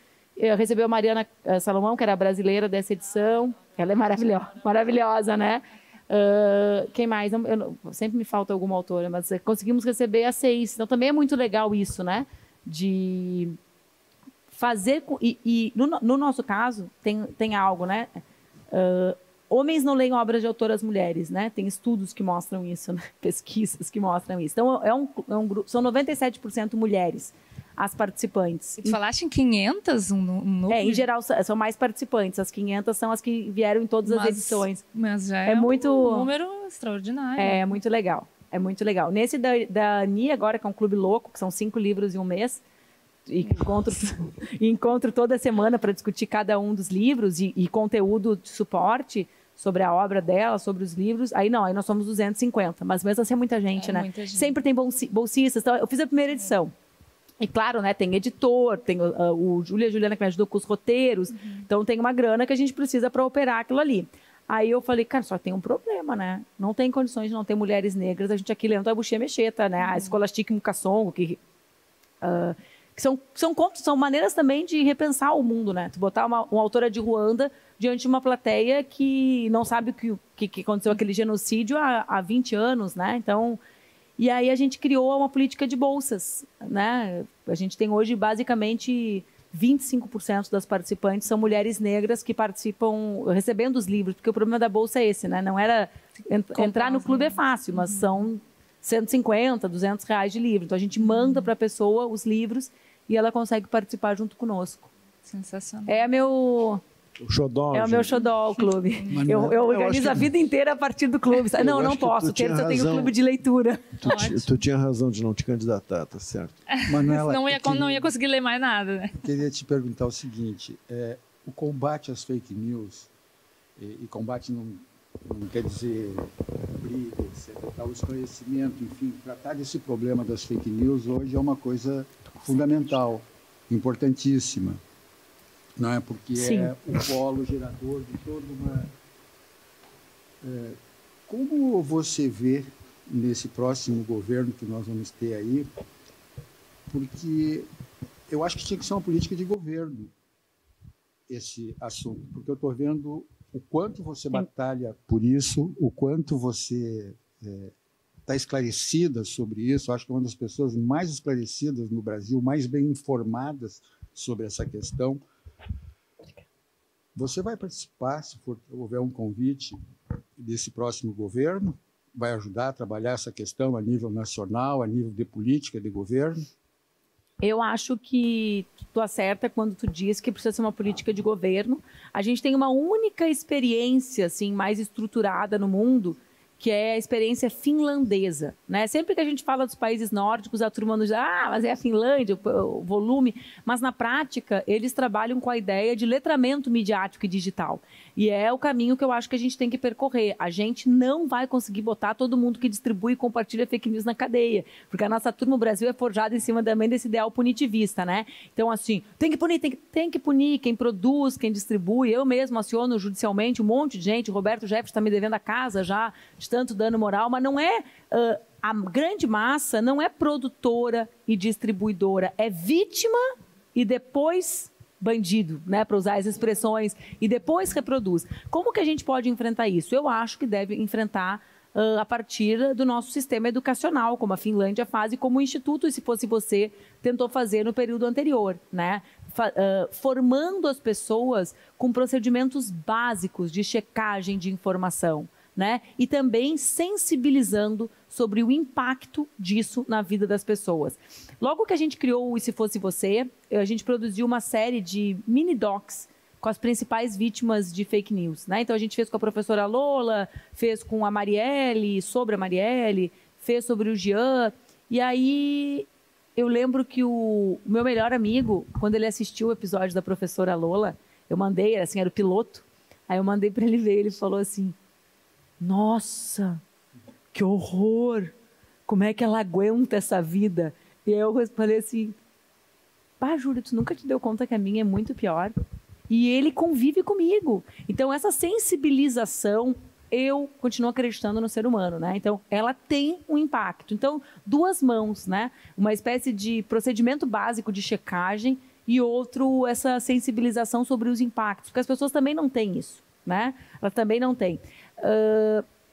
Recebeu a Mariana Salomão, que era brasileira dessa edição. Ela é maravilhosa, né? Quem mais? Sempre me falta alguma autora, mas conseguimos receber as 6. Então, também é muito legal isso, né? De fazer... no nosso caso, tem algo, né? Homens não leem obras de autoras mulheres, né? Tem estudos que mostram isso, né? Pesquisas que mostram isso. Então, é um grupo... São 97% mulheres as participantes. E tu falaste em 500? Em geral, são mais participantes. As 500 são as que vieram em todas as edições. Mas já é muito, um número extraordinário. É muito legal. É muito legal. Nesse da Ani, agora, que é um clube louco, que são 5 livros em um mês, e encontro toda semana para discutir cada um dos livros e conteúdo de suporte sobre a obra dela, sobre os livros. Aí nós somos 250, mas mesmo assim é muita gente, né? Muita gente. Sempre tem bolsistas. Então, eu fiz a primeira edição. E claro, né, tem editor, tem o Juliana que me ajudou com os roteiros, então tem uma grana que a gente precisa para operar aquilo ali. Aí eu falei, cara, só tem um problema, né? Não tem condições de não ter mulheres negras, a gente aqui lendo a Buxia Mecheta, né? A Escolastique Mukassongo, que são maneiras também de repensar o mundo, né? Tu botar uma autora de Ruanda diante de uma plateia que não sabe o que aconteceu aquele genocídio há 20 anos, né? Então... E aí a gente criou uma política de bolsas, né? A gente tem hoje, basicamente, 25% das participantes são mulheres negras que participam recebendo os livros, porque o problema da bolsa é esse, né? Não era... Entrar no clube é fácil, mas são 150, 200 reais de livro. Então, a gente manda para a pessoa os livros e ela consegue participar junto conosco. Sensacional. É meu xodó, o clube. Eu organizo a vida inteira a partir do clube. Não posso. Terça eu tenho clube de leitura. Tu tinha razão de não te candidatar, tá certo. Manuela, não ia conseguir ler mais nada, né? Eu queria te perguntar o seguinte, o combate às fake news, e combate não quer dizer briga, etc. O esclarecimento, enfim, tratar desse problema das fake news hoje é uma coisa fundamental, importantíssima. Não é? Porque Sim. É o polo gerador de toda uma... Como você vê nesse próximo governo que nós vamos ter aí? Porque eu acho que tinha que ser uma política de governo esse assunto, porque eu estou vendo o quanto você batalha por isso, o quanto você está esclarecida sobre isso. Acho que é uma das pessoas mais esclarecidas no Brasil, mais bem informadas sobre essa questão. Você vai participar, se houver um convite desse próximo governo? Vai ajudar a trabalhar essa questão a nível nacional, a nível de política de governo? Eu acho que tu acerta quando tu diz que precisa ser uma política de governo. A gente tem uma única experiência assim, mais estruturada no mundo, que é a experiência finlandesa, né? Sempre que a gente fala dos países nórdicos, a turma nos diz, mas é a Finlândia, o volume. Mas, na prática, eles trabalham com a ideia de letramento midiático e digital. E é o caminho que eu acho que a gente tem que percorrer. A gente não vai conseguir botar todo mundo que distribui e compartilha fake news na cadeia, porque a nossa turma, o Brasil, é forjada em cima também desse ideal punitivista, né? Então, assim, tem que punir quem produz, quem distribui. Eu mesmo aciono judicialmente um monte de gente. O Roberto Jefferson está me devendo a casa já, de tanto dano moral, mas não é... a grande massa não é produtora e distribuidora, é vítima e depois bandido, né, para usar as expressões, e depois reproduz. Como que a gente pode enfrentar isso? Eu acho que deve enfrentar a partir do nosso sistema educacional, como a Finlândia faz e como o Instituto, se fosse você, tentou fazer no período anterior, né? formando as pessoas com procedimentos básicos de checagem de informação, né? E também sensibilizando sobre o impacto disso na vida das pessoas. Logo que a gente criou o E Se Fosse Você, a gente produziu uma série de mini-docs com as principais vítimas de fake news, né? Então a gente fez com a professora Lola, fez com a Marielle, sobre a Marielle, fez sobre o Jean. E aí eu lembro que o meu melhor amigo, quando ele assistiu o episódio da professora Lola, eu mandei, assim, era o piloto, aí eu mandei para ele ver, ele falou assim: nossa, que horror! Como é que ela aguenta essa vida? E aí eu falei assim: pá, Júlio, tu nunca te deu conta que a minha é muito pior? E ele convive comigo. Então, essa sensibilização, eu continuo acreditando no ser humano, né? Então, ela tem um impacto. Então, duas mãos, né? Uma espécie de procedimento básico de checagem e outro, essa sensibilização sobre os impactos. Porque as pessoas também não têm isso, né? Elas também não têm.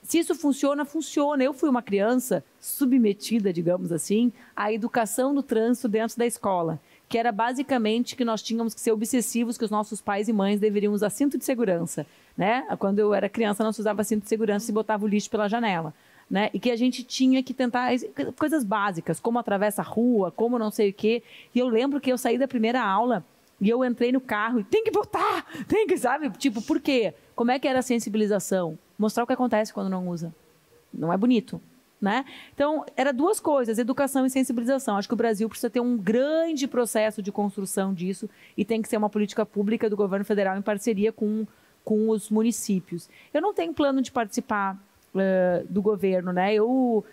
Se isso funciona, funciona. Eu fui uma criança submetida, digamos assim, à educação do trânsito dentro da escola, que era basicamente que nós tínhamos que ser obsessivos, que os nossos pais e mães deveriam usar cinto de segurança, né? Quando eu era criança, não se usava cinto de segurança e botava o lixo pela janela, né? E que a gente tinha que tentar coisas básicas, como atravessa a rua, como não sei o quê. E eu lembro que eu saí da primeira aula e eu entrei no carro e tem que botar, tem que, sabe? Tipo, por quê? Como é que era a sensibilização? Mostrar o que acontece quando não usa. Não é bonito, né? Então, eram duas coisas, educação e sensibilização. Acho que o Brasil precisa ter um grande processo de construção disso e tem que ser uma política pública do governo federal em parceria com os municípios. Eu não tenho plano de participar do governo, né? Eu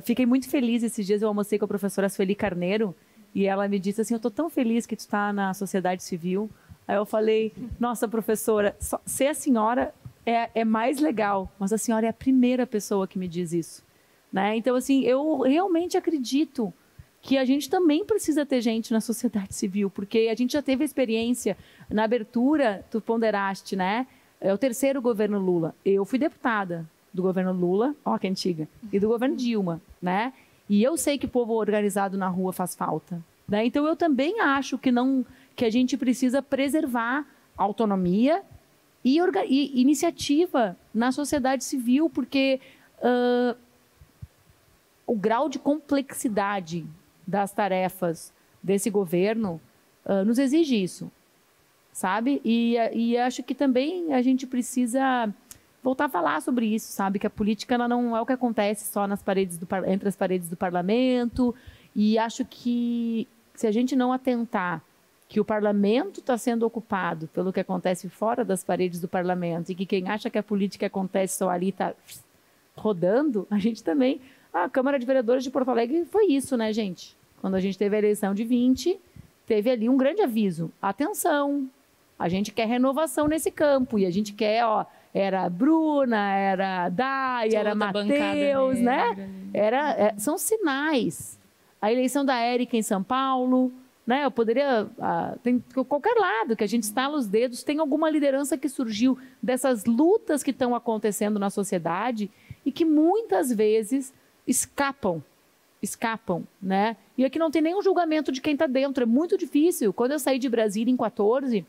fiquei muito feliz esses dias, eu almocei com a professora Sueli Carneiro e ela me disse assim: eu estou tão feliz que tu está na sociedade civil. Aí eu falei: nossa, professora, ser a senhora é mais legal, mas a senhora é a primeira pessoa que me diz isso. Né? Então, assim, eu realmente acredito que a gente também precisa ter gente na sociedade civil, porque a gente já teve a experiência, na abertura, tu ponderaste, né? É o terceiro governo Lula. Eu fui deputada do governo Lula, ó que antiga, e do governo Dilma, né? E eu sei que o povo organizado na rua faz falta. Né? Então, eu também acho que a gente precisa preservar a autonomia e iniciativa na sociedade civil, porque o grau de complexidade das tarefas desse governo nos exige isso, sabe? E acho que também a gente precisa voltar a falar sobre isso, sabe? Que a política ela não é o que acontece só entre as paredes do parlamento, e acho que se a gente não atentar que o parlamento está sendo ocupado pelo que acontece fora das paredes do parlamento e que quem acha que a política acontece só ali está rodando, a gente também... A Câmara de Vereadores de Porto Alegre foi isso, né, gente? Quando a gente teve a eleição de 20, teve ali um grande aviso. Atenção, a gente quer renovação nesse campo. E a gente quer, ó, era a Bruna, era a Dai, era Matheus, né? São sinais. A eleição da Érica em São Paulo, né? Eu poderia... tem qualquer lado que a gente estala os dedos, tem alguma liderança que surgiu dessas lutas que estão acontecendo na sociedade e que muitas vezes... escapam, né? E aqui não tem nenhum julgamento de quem está dentro, é muito difícil. Quando eu saí de Brasília em 14,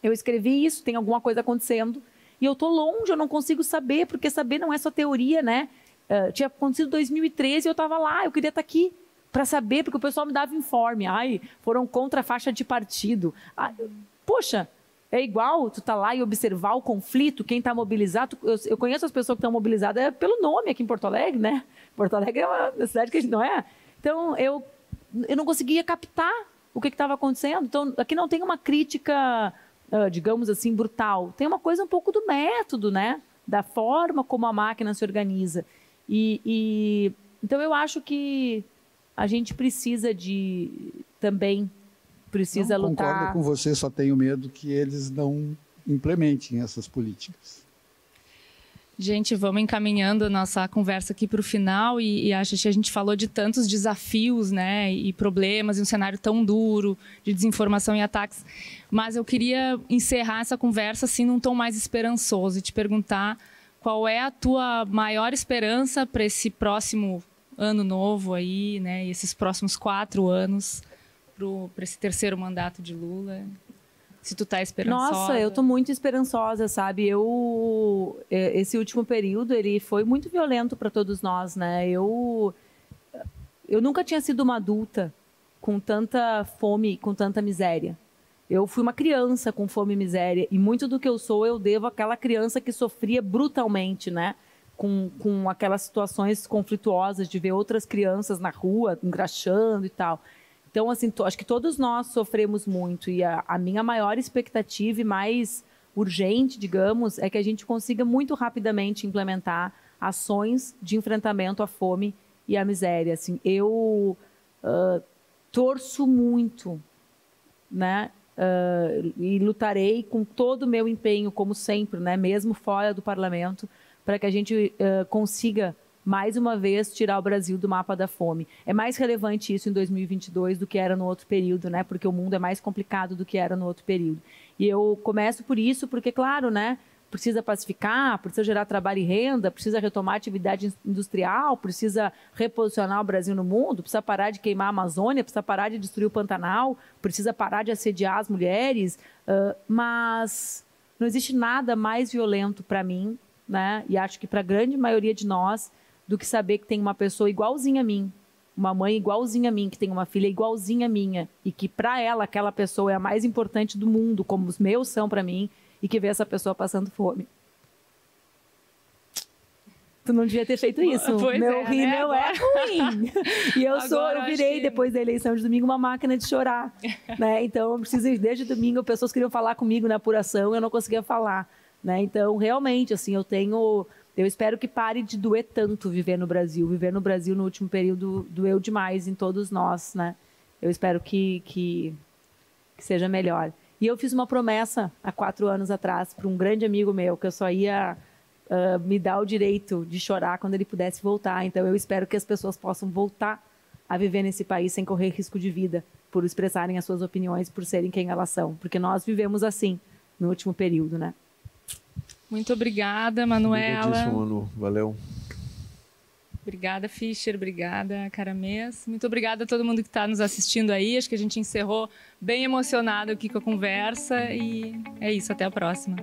eu escrevi isso, tem alguma coisa acontecendo, e eu estou longe, eu não consigo saber, porque saber não é só teoria, né? Tinha acontecido em 2013 e eu estava lá, eu queria estar aqui para saber, porque o pessoal me dava informe, foram contra a faixa de partido. Poxa, é igual tu tá lá e observar o conflito, quem está mobilizado. Eu conheço as pessoas que estão mobilizadas pelo nome aqui em Porto Alegre, né? Porto Alegre é uma cidade que a gente não é. Então, eu não conseguia captar o que estava acontecendo. Então, aqui não tem uma crítica, digamos assim, brutal. Tem uma coisa um pouco do método, né? Da forma como a máquina se organiza. Então, eu acho que a gente precisa também... precisa lutar. Concordo com você, só tenho medo que eles não implementem essas políticas. Gente, vamos encaminhando a nossa conversa aqui para o final e acho que a gente falou de tantos desafios, né, e problemas, e um cenário tão duro de desinformação e ataques, mas eu queria encerrar essa conversa assim num tom mais esperançoso e te perguntar qual é a tua maior esperança para esse próximo ano novo aí, né, e esses próximos 4 anos para esse terceiro mandato de Lula? Se tu tá esperançosa? Nossa, eu tô muito esperançosa, sabe? Esse último período, ele foi muito violento para todos nós, né? Eu nunca tinha sido uma adulta com tanta fome, com tanta miséria. Eu fui uma criança com fome e miséria, e muito do que eu sou eu devo àquela criança que sofria brutalmente, né? Com aquelas situações conflituosas de ver outras crianças na rua, engraxando e tal. Então, assim, acho que todos nós sofremos muito, e a minha maior expectativa e mais urgente, digamos, é que a gente consiga muito rapidamente implementar ações de enfrentamento à fome e à miséria. Assim, eu torço muito, né? E lutarei com todo o meu empenho, como sempre, né? Mesmo fora do parlamento, para que a gente consiga mais uma vez tirar o Brasil do mapa da fome. É mais relevante isso em 2022 do que era no outro período, né? Porque o mundo é mais complicado do que era no outro período. E eu começo por isso, porque, claro, né? Precisa pacificar, precisa gerar trabalho e renda, precisa retomar a atividade industrial, precisa reposicionar o Brasil no mundo, precisa parar de queimar a Amazônia, precisa parar de destruir o Pantanal, precisa parar de assediar as mulheres, mas não existe nada mais violento para mim, né? E acho que para a grande maioria de nós, do que saber que tem uma pessoa igualzinha a mim, uma mãe igualzinha a mim, que tem uma filha igualzinha a minha, e que para ela aquela pessoa é a mais importante do mundo, como os meus são para mim, e que vê essa pessoa passando fome. Tu não devia ter feito isso. Pois meu rímel né? é ruim. E eu virei, que... depois da eleição de domingo, uma máquina de chorar. Né? Então, eu preciso, desde domingo, pessoas queriam falar comigo na apuração, eu não conseguia falar. Né? Então, realmente, assim, eu espero que pare de doer tanto viver no Brasil. Viver no Brasil no último período doeu demais em todos nós, né? Eu espero que seja melhor. E eu fiz uma promessa há 4 anos atrás para um grande amigo meu, que eu só ia me dar o direito de chorar quando ele pudesse voltar. Então eu espero que as pessoas possam voltar a viver nesse país sem correr risco de vida, por expressarem as suas opiniões, por serem quem elas são. Porque nós vivemos assim no último período, né? Muito obrigada, Manuela. Obrigadíssimo, Manu. Valeu. Obrigada, Fischer. Obrigada, Caramês. Muito obrigada a todo mundo que está nos assistindo aí. Acho que a gente encerrou bem emocionado aqui com a conversa. E é isso. Até a próxima.